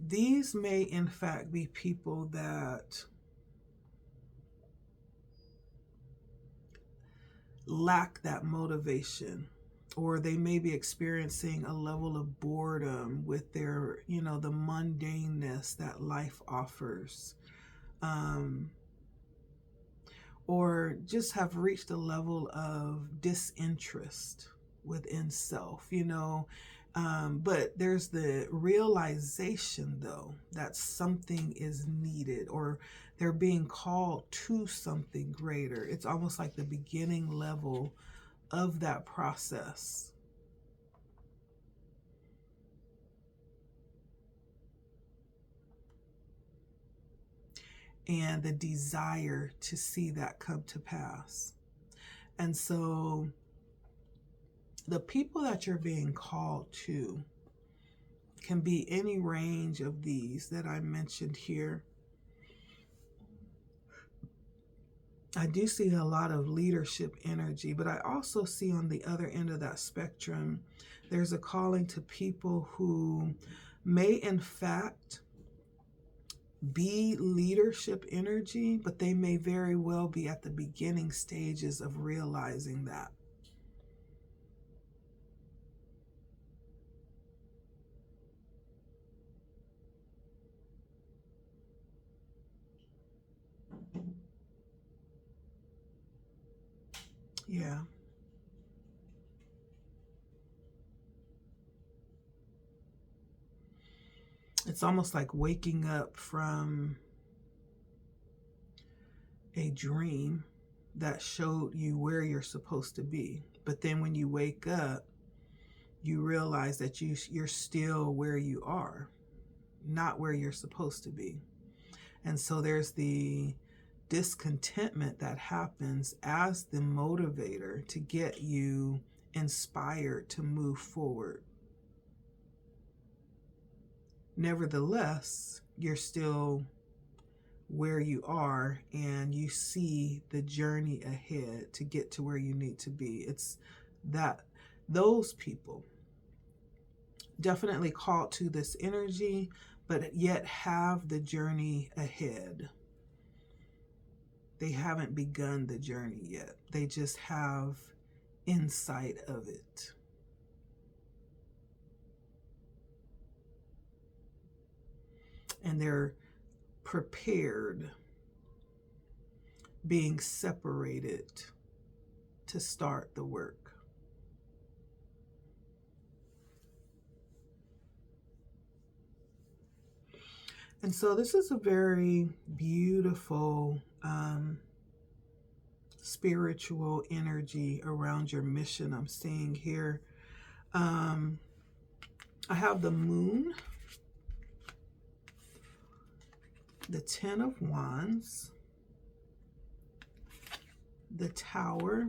These may in fact be people that lack that motivation, or they may be experiencing a level of boredom with their, the mundaneness that life offers. Or just have reached a level of disinterest within self, but there's the realization, though, that something is needed, or they're being called to something greater. It's almost like the beginning level of that process. and the desire to see that come to pass. And so the people that you're being called to can be any range of these that I mentioned here. I do see a lot of leadership energy, but I also see on the other end of that spectrum, there's a calling to people who may in fact be leadership energy, but they may very well be at the beginning stages of realizing that. Yeah. It's almost like waking up from a dream that showed you where you're supposed to be. But then when you wake up, you realize that you're still where you are, not where you're supposed to be. And so there's the discontentment that happens as the motivator to get you inspired to move forward. Nevertheless, you're still where you are and you see the journey ahead to get to where you need to be. It's that those people definitely called to this energy, but yet have the journey ahead. They haven't begun the journey yet. They just have insight of it. And they're prepared, being separated to start the work. And so this is a very beautiful spiritual energy around your mission I'm seeing here. I have the moon, the 10 of Wands, the Tower,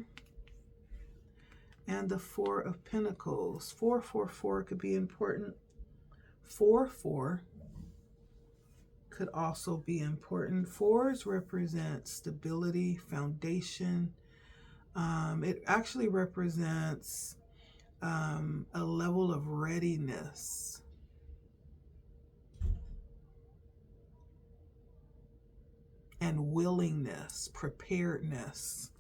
and the 4 of Pentacles. 444 could be important. 4-4 could also be important. 4s represent stability, foundation. It actually represents a level of readiness. And willingness, preparedness.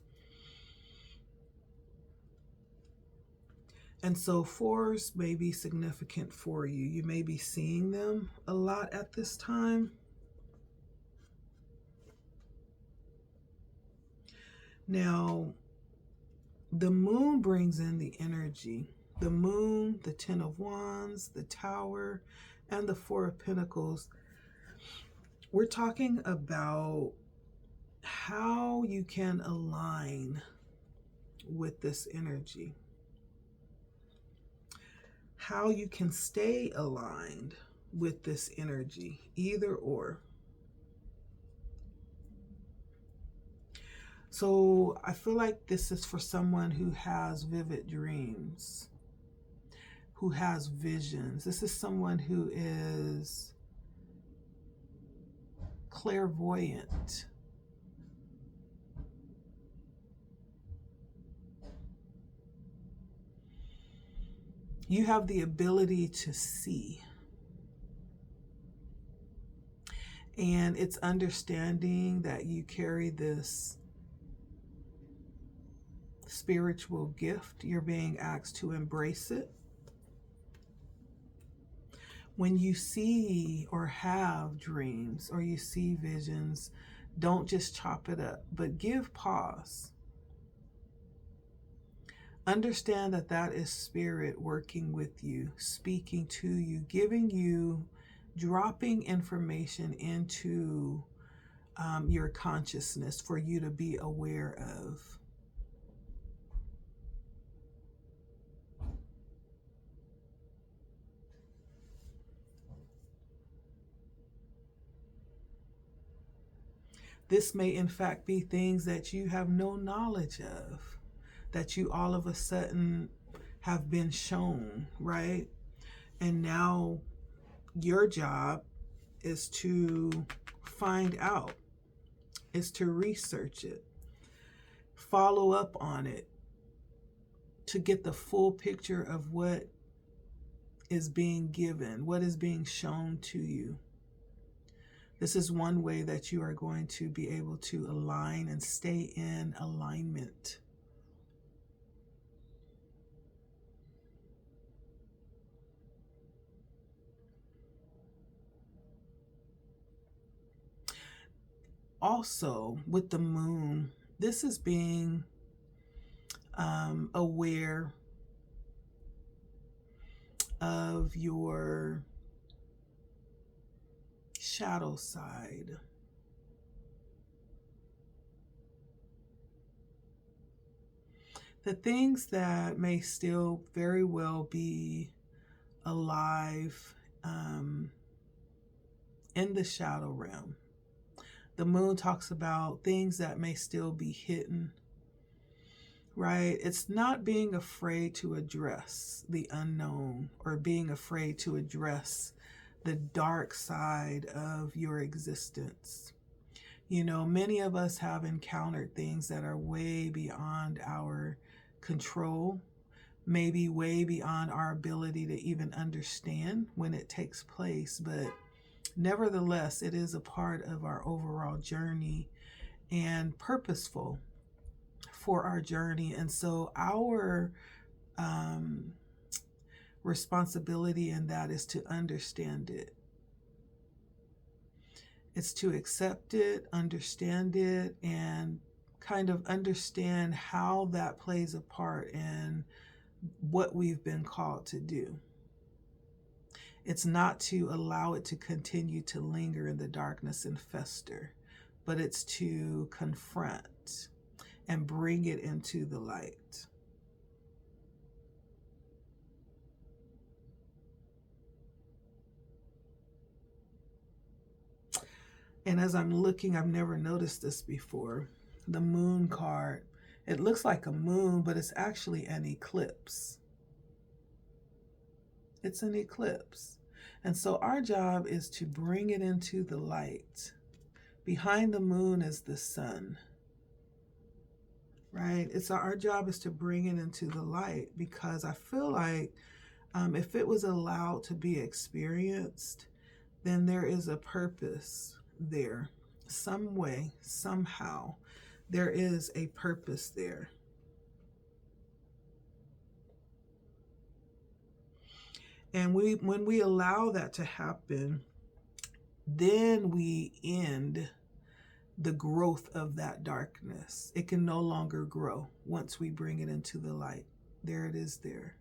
And so 4s may be significant for you. You may be seeing them a lot at this time. Now, the moon brings in the energy. The moon, the 10 of Wands, the Tower, and the 4 of Pentacles. We're talking about how you can align with this energy. How you can stay aligned with this energy, either or. So I feel like this is for someone who has vivid dreams, who has visions. This is someone who is clairvoyant. You have the ability to see. And it's understanding that you carry this spiritual gift. You're being asked to embrace it. When you see or have dreams or you see visions, don't just chop it up, but give pause. Understand that that is spirit working with you, speaking to you, giving you, dropping information into your consciousness for you to be aware of. This may in fact be things that you have no knowledge of, that you all of a sudden have been shown, right? And now your job is to find out, is to research it, follow up on it, to get the full picture of what is being given, what is being shown to you. This is one way that you are going to be able to align and stay in alignment. Also, with the moon, this is being aware of your shadow side. The things that may still very well be alive in the shadow realm. The moon talks about things that may still be hidden, right? It's not being afraid to address the unknown or being afraid to address the dark side of your existence. You know, many of us have encountered things that are way beyond our control, maybe way beyond our ability to even understand when it takes place, but nevertheless, it is a part of our overall journey and purposeful for our journey. And so our responsibility in that is to understand it. It's to accept it, understand it, and kind of understand how that plays a part in what we've been called to do. It's not to allow it to continue to linger in the darkness and fester, but it's to confront and bring it into the light. And as I'm looking, I've never noticed this before. The moon card, it looks like a moon, but it's actually an eclipse. It's an eclipse. And so our job is to bring it into the light. Behind the moon is the sun, right? Our job is to bring it into the light, because I feel like if it was allowed to be experienced, then there is a purpose there. Some way, somehow, there is a purpose there. And when we allow that to happen, then we end the growth of that darkness. It can no longer grow once we bring it into the light. There it is there.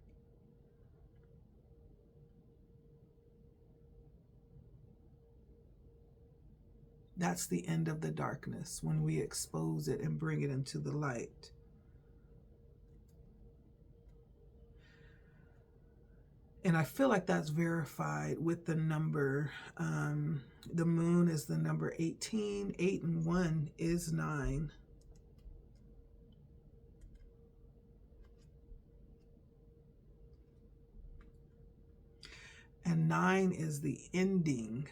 That's the end of the darkness, when we expose it and bring it into the light. And I feel like that's verified with the number. The moon is the number 18. 8 and 1 is 9. And 9 is the ending.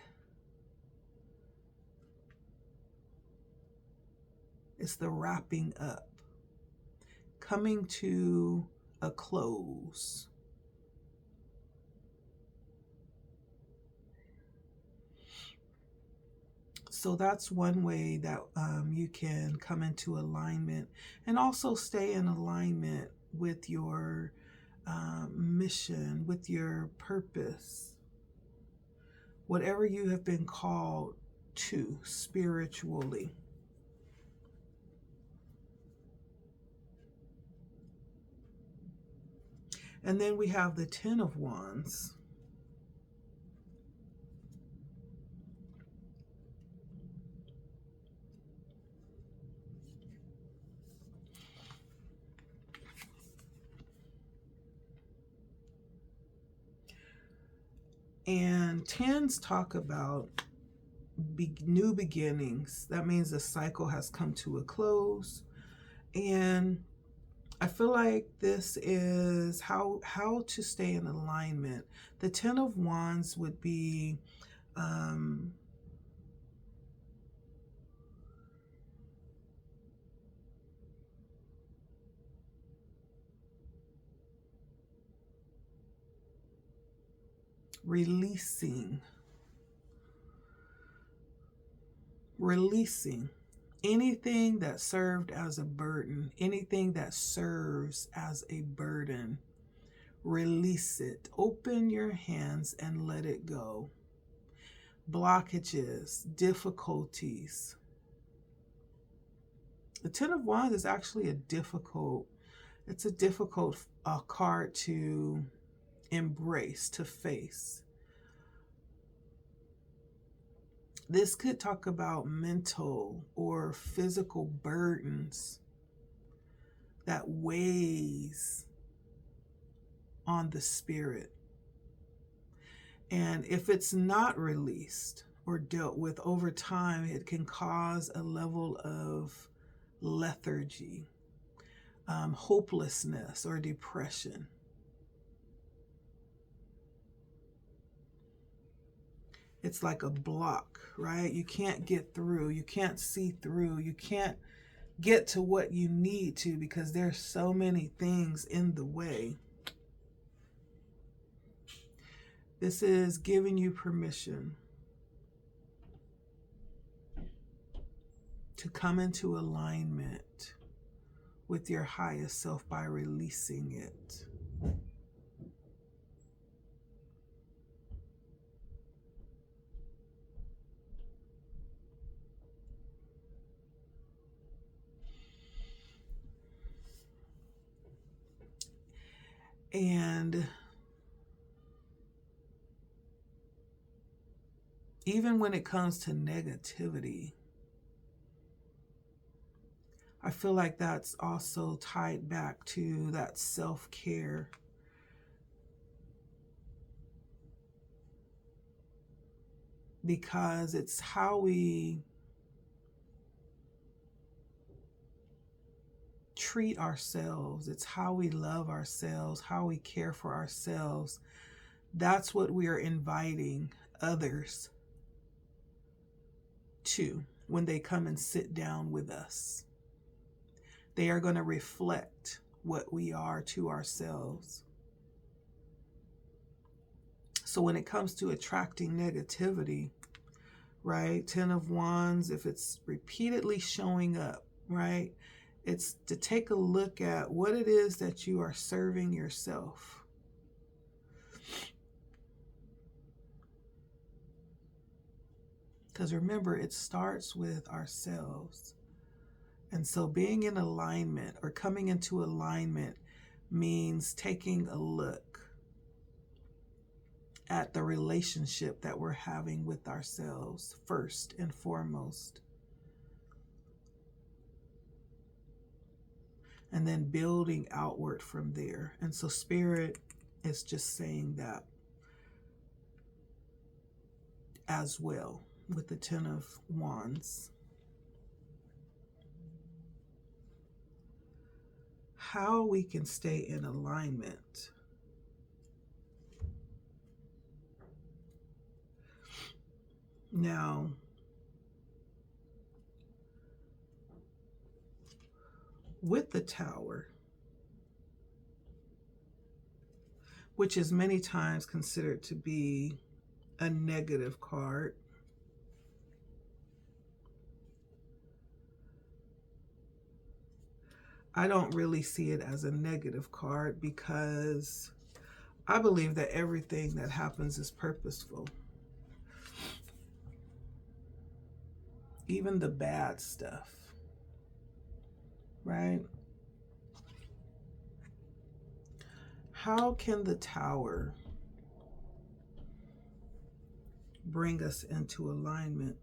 It's the wrapping up, coming to a close. So that's one way that you can come into alignment, and also stay in alignment with your mission, with your purpose, whatever you have been called to spiritually. And then we have the 10 of Wands. And 10s talk about new beginnings. That means the cycle has come to a close. And I feel like this is how to stay in alignment. The Ten of Wands would be releasing anything that served as a burden, anything that serves as a burden. Release it. Open your hands and let it go. Blockages, difficulties. The Ten of Wands is actually a difficult card to embrace, to face. This could talk about mental or physical burdens that weighs on the spirit. And if it's not released or dealt with over time, it can cause a level of lethargy, hopelessness, or depression. It's like a block, right? You can't get through. You can't see through. You can't get to what you need to because there's so many things in the way. This is giving you permission to come into alignment with your highest self by releasing it. And even when it comes to negativity, I feel like that's also tied back to that self-care. Because it's how we treat ourselves. It's how we love ourselves, how we care for ourselves. That's what we are inviting others to when they come and sit down with us. They are going to reflect what we are to ourselves. So when it comes to attracting negativity, right? Ten of Wands, if it's repeatedly showing up, right? It's to take a look at what it is that you are serving yourself. Because remember, it starts with ourselves. And so being in alignment or coming into alignment means taking a look at the relationship that we're having with ourselves first and foremost. And then building outward from there. And so Spirit is just saying that as well with the Ten of Wands. How we can stay in alignment. Now, with the Tower, which is many times considered to be a negative card, I don't really see it as a negative card because I believe that everything that happens is purposeful. Even the bad stuff, right? How can the Tower bring us into alignment?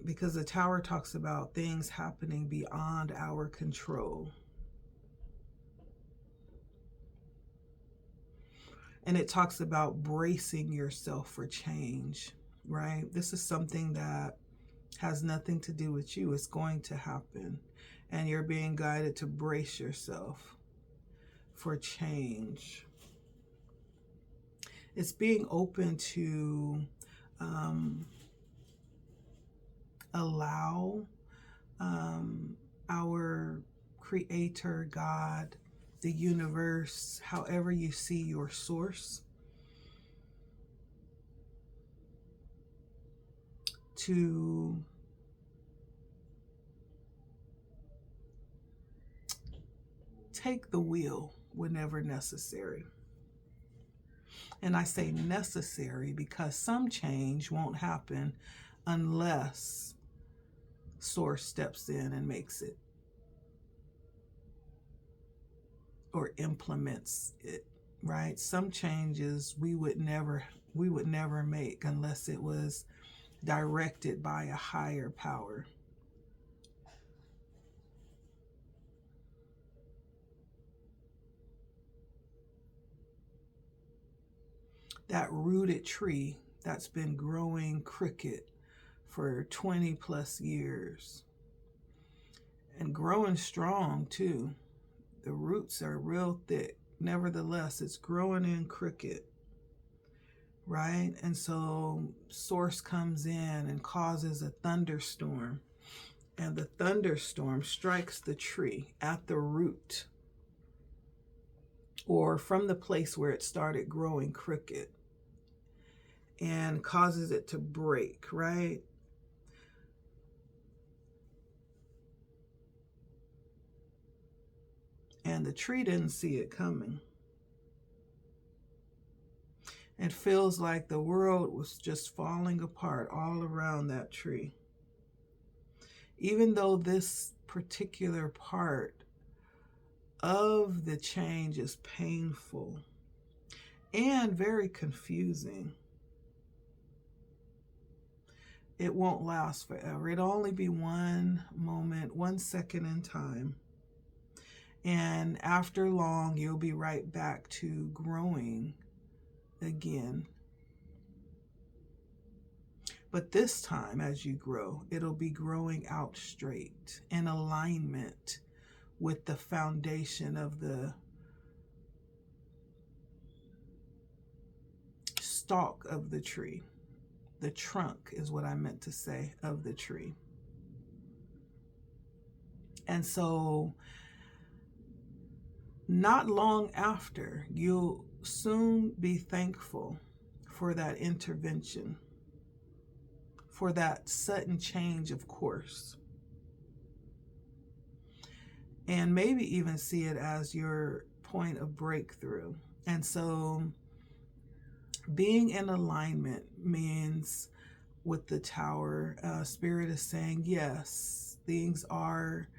Because the Tower talks about things happening beyond our control. And it talks about bracing yourself for change. right? This is something that has nothing to do with you. It's going to happen. And you're being guided to brace yourself for change. It's being open to allow our Creator, God, the universe, however you see your source, to take the wheel whenever necessary. And I say necessary because some change won't happen unless Source steps in and makes it or implements it, right? Some changes we would never make unless it was directed by a higher power. That rooted tree that's been growing crooked for 20 plus years and growing strong too. The roots are real thick. Nevertheless, it's growing in crooked, right? And so Source comes in and causes a thunderstorm. And the thunderstorm strikes the tree at the root or from the place where it started growing crooked and causes it to break, right? And the tree didn't see it coming. It feels like the world was just falling apart all around that tree. Even though this particular part of the change is painful and very confusing, it won't last forever. It'll only be one moment, 1 second in time. And after long, you'll be right back to growing again. But this time, as you grow, it'll be growing out straight in alignment with the foundation of the stalk of the tree. The trunk is what I meant to say, of the tree. And so not long after, you'll soon be thankful for that intervention, for that sudden change of course, and maybe even see it as your point of breakthrough. And so being in alignment means, with the Tower, Spirit is saying, yes, things are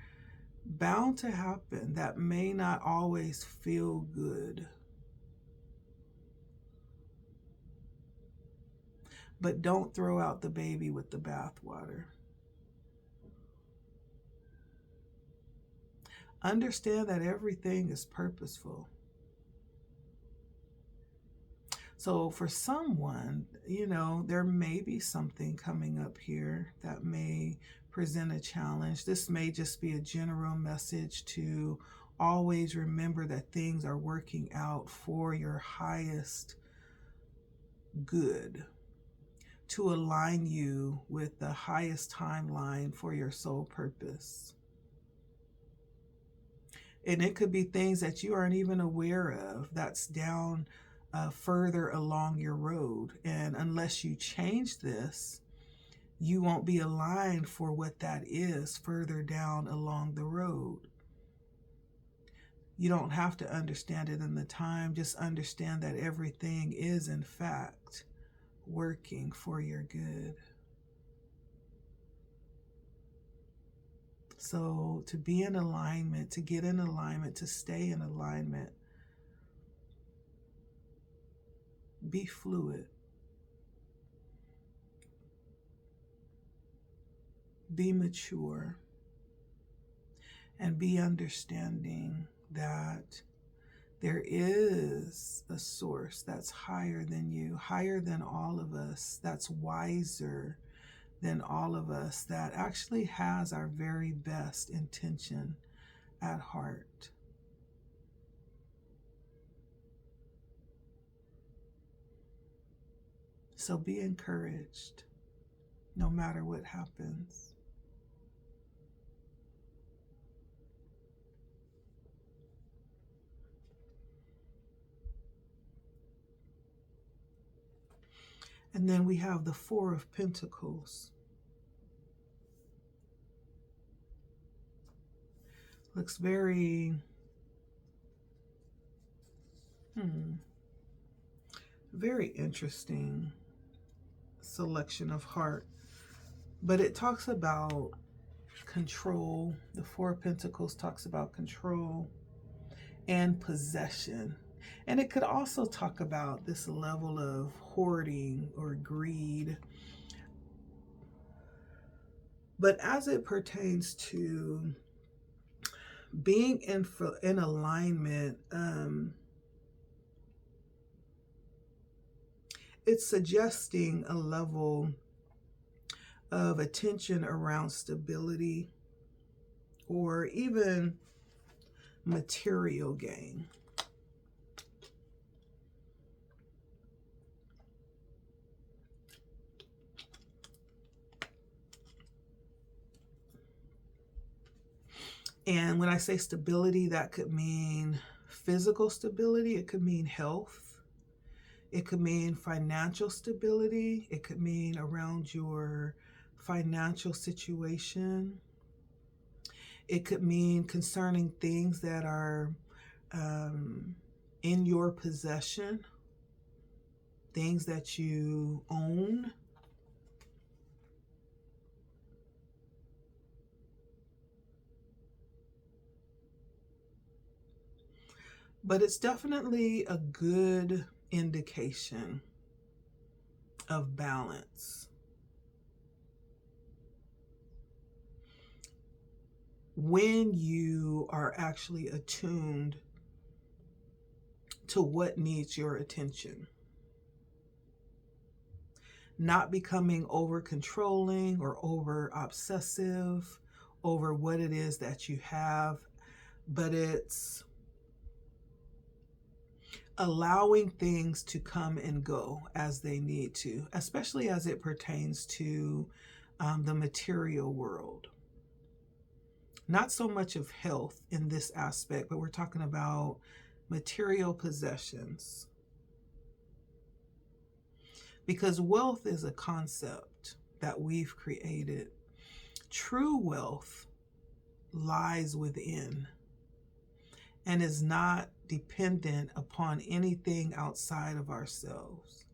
bound to happen that may not always feel good. But don't throw out the baby with the bathwater. Understand that everything is purposeful. So for someone, there may be something coming up here that may present a challenge. This may just be a general message to always remember that things are working out for your highest good, to align you with the highest timeline for your soul purpose. And it could be things that you aren't even aware of that's down further along your road. And unless you change this, you won't be aligned for what that is further down along the road. You don't have to understand it in the time. Just understand that everything is, in fact, working for your good. So to be in alignment, to get in alignment, to stay in alignment, be fluid. Be mature. And be understanding that There is a source that's higher than you, higher than all of us, that's wiser than all of us, that actually has our very best intention at heart. So be encouraged no matter what happens. And then we have the Four of Pentacles. Looks very, very interesting selection of heart. But it talks about control. The Four of Pentacles talks about control and possession. And it could also talk about this level of hoarding or greed. But as it pertains to being in alignment, it's suggesting a level of attention around stability or even material gain. And when I say stability, that could mean physical stability. It could mean health. It could mean financial stability. It could mean around your financial situation. It could mean concerning things that are in your possession, things that you own. But it's definitely a good indication of balance. When you are actually attuned to what needs your attention. Not becoming over controlling or over obsessive over what it is that you have, but it's allowing things to come and go as they need to, especially as it pertains to the material world. Not so much of health in this aspect, but we're talking about material possessions. Because wealth is a concept that we've created. True wealth lies within and is not dependent upon anything outside of ourselves.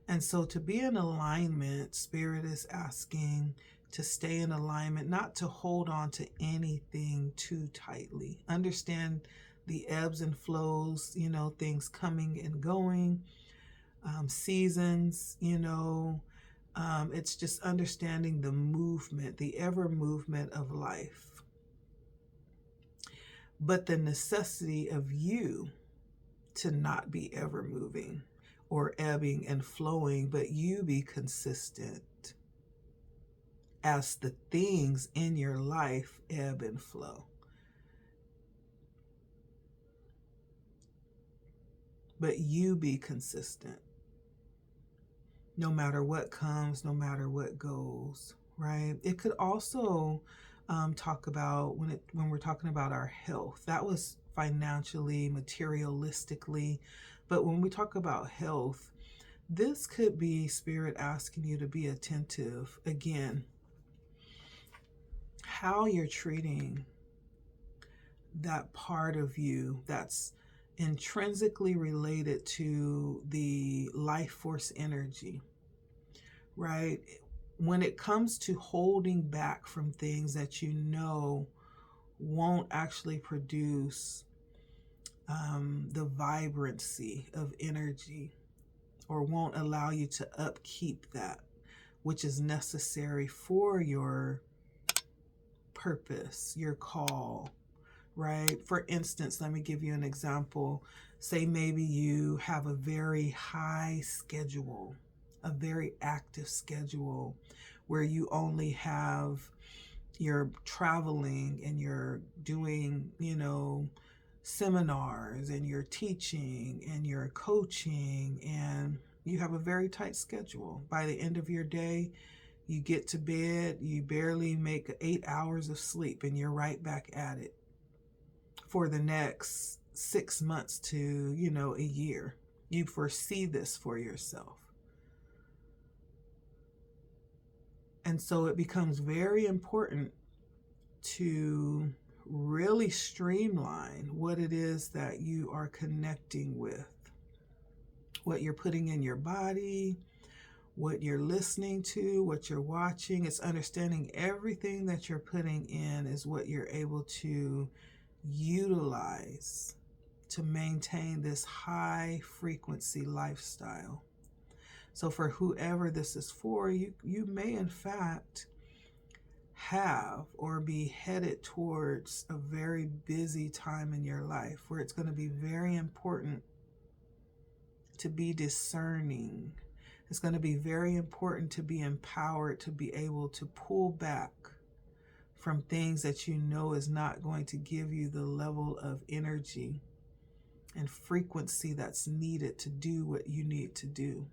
And so to be in alignment, Spirit is asking to stay in alignment, not to hold on to anything too tightly. Understand the ebbs and flows, things coming and going, seasons, it's just understanding the movement, the ever movement of life. But the necessity of you to not be ever moving or ebbing and flowing, but you be consistent as the things in your life ebb and flow. But you be consistent. No matter what comes, no matter what goes, right? It could also talk about when we're talking about our health. That was financially, materialistically. But when we talk about health, this could be Spirit asking you to be attentive. Again, how you're treating that part of you that's intrinsically related to the life force energy, right? When it comes to holding back from things that you know won't actually produce the vibrancy of energy, or won't allow you to upkeep that, which is necessary for your purpose, your call, right? For instance, let me give you an example. Say maybe you have a very high schedule, a very active schedule where you only have, you're traveling and you're doing, seminars and you're teaching and you're coaching and you have a very tight schedule. By the end of your day, you get to bed, you barely make 8 hours of sleep and you're right back at it for the next 6 months to, a year. You foresee this for yourself. And so it becomes very important to really streamline what it is that you are connecting with, what you're putting in your body, what you're listening to, what you're watching. It's understanding everything that you're putting in is what you're able to utilize to maintain this high frequency lifestyle. So for whoever this is for, you may in fact have or be headed towards a very busy time in your life where it's going to be very important to be discerning. It's going to be very important to be empowered to be able to pull back from things that you know is not going to give you the level of energy and frequency that's needed to do what you need to do.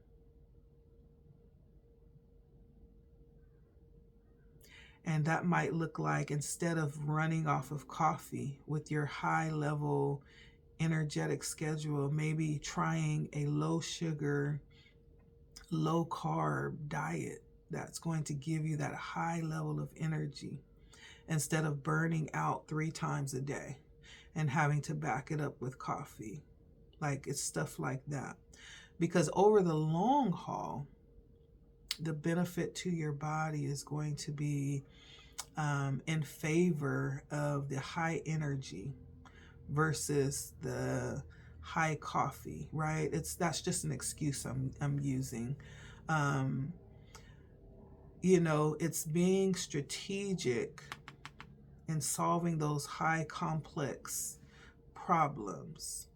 And that might look like, instead of running off of coffee with your high level energetic schedule, maybe trying a low sugar, low carb diet that's going to give you that high level of energy instead of burning out 3 times a day and having to back it up with coffee. Like, it's stuff like that. Because over the long haul, the benefit to your body is going to be in favor of the high energy versus the high coffee, right? That's just an excuse I'm using. It's being strategic in solving those high complex problems.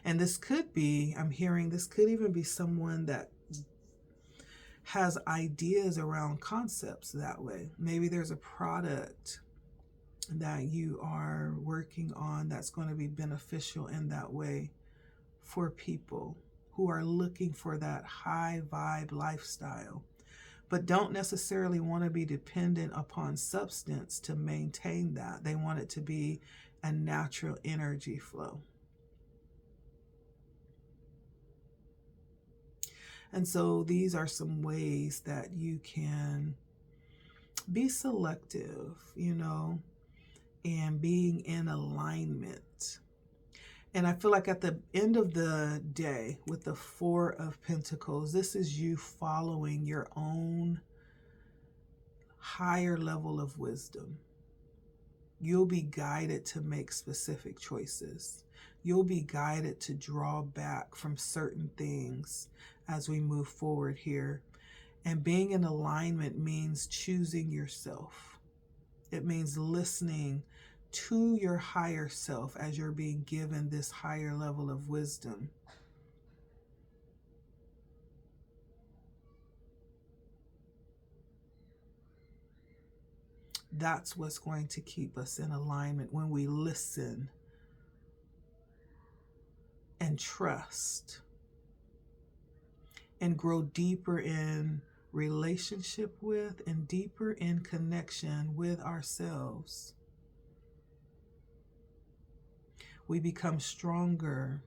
And this could be, I'm hearing, this could even be someone that has ideas around concepts that way. Maybe there's a product that you are working on that's going to be beneficial in that way for people who are looking for that high vibe lifestyle, but don't necessarily want to be dependent upon substance to maintain that. They want it to be a natural energy flow. And so these are some ways that you can be selective, and being in alignment. And I feel like at the end of the day, with the 4 of Pentacles, this is you following your own higher level of wisdom. You'll be guided to make specific choices. You'll be guided to draw back from certain things as we move forward here. And being in alignment means choosing yourself. It means listening to your higher self as you're being given this higher level of wisdom. That's what's going to keep us in alignment, when we listen and trust and grow deeper in relationship with and deeper in connection with ourselves. We become stronger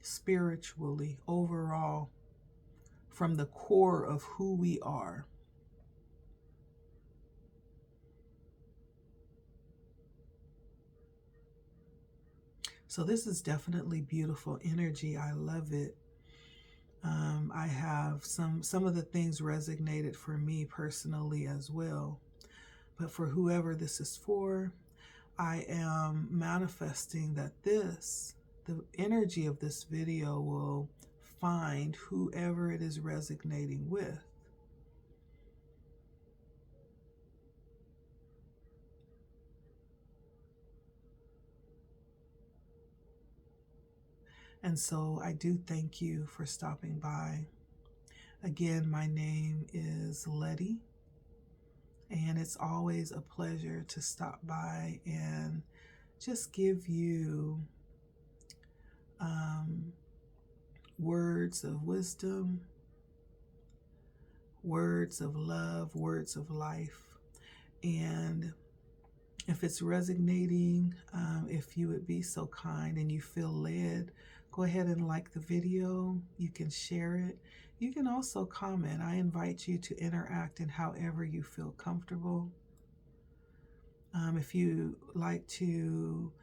spiritually overall from the core of who we are. So this is definitely beautiful energy. I love it. I have some of the things resonated for me personally as well. But for whoever this is for, I am manifesting that the energy of this video will find whoever it is resonating with. And so I do thank you for stopping by. Again, my name is Letty, and it's always a pleasure to stop by and just give you words of wisdom, words of love, words of life. And if it's resonating, if you would be so kind and you feel led, go ahead and like the video. You can share it. You can also comment. I invite you to interact in however you feel comfortable. If you like to,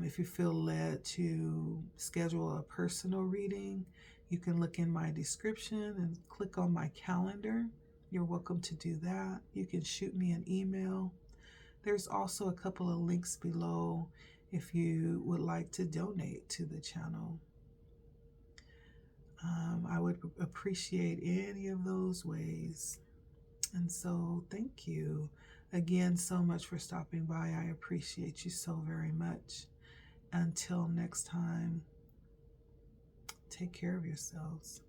if you feel led to schedule a personal reading, you can look in my description and click on my calendar. You're welcome to do that. You can shoot me an email. There's also a couple of links below if you would like to donate to the channel. I would appreciate any of those ways. And so thank you again so much for stopping by. I appreciate you so very much. Until next time, take care of yourselves.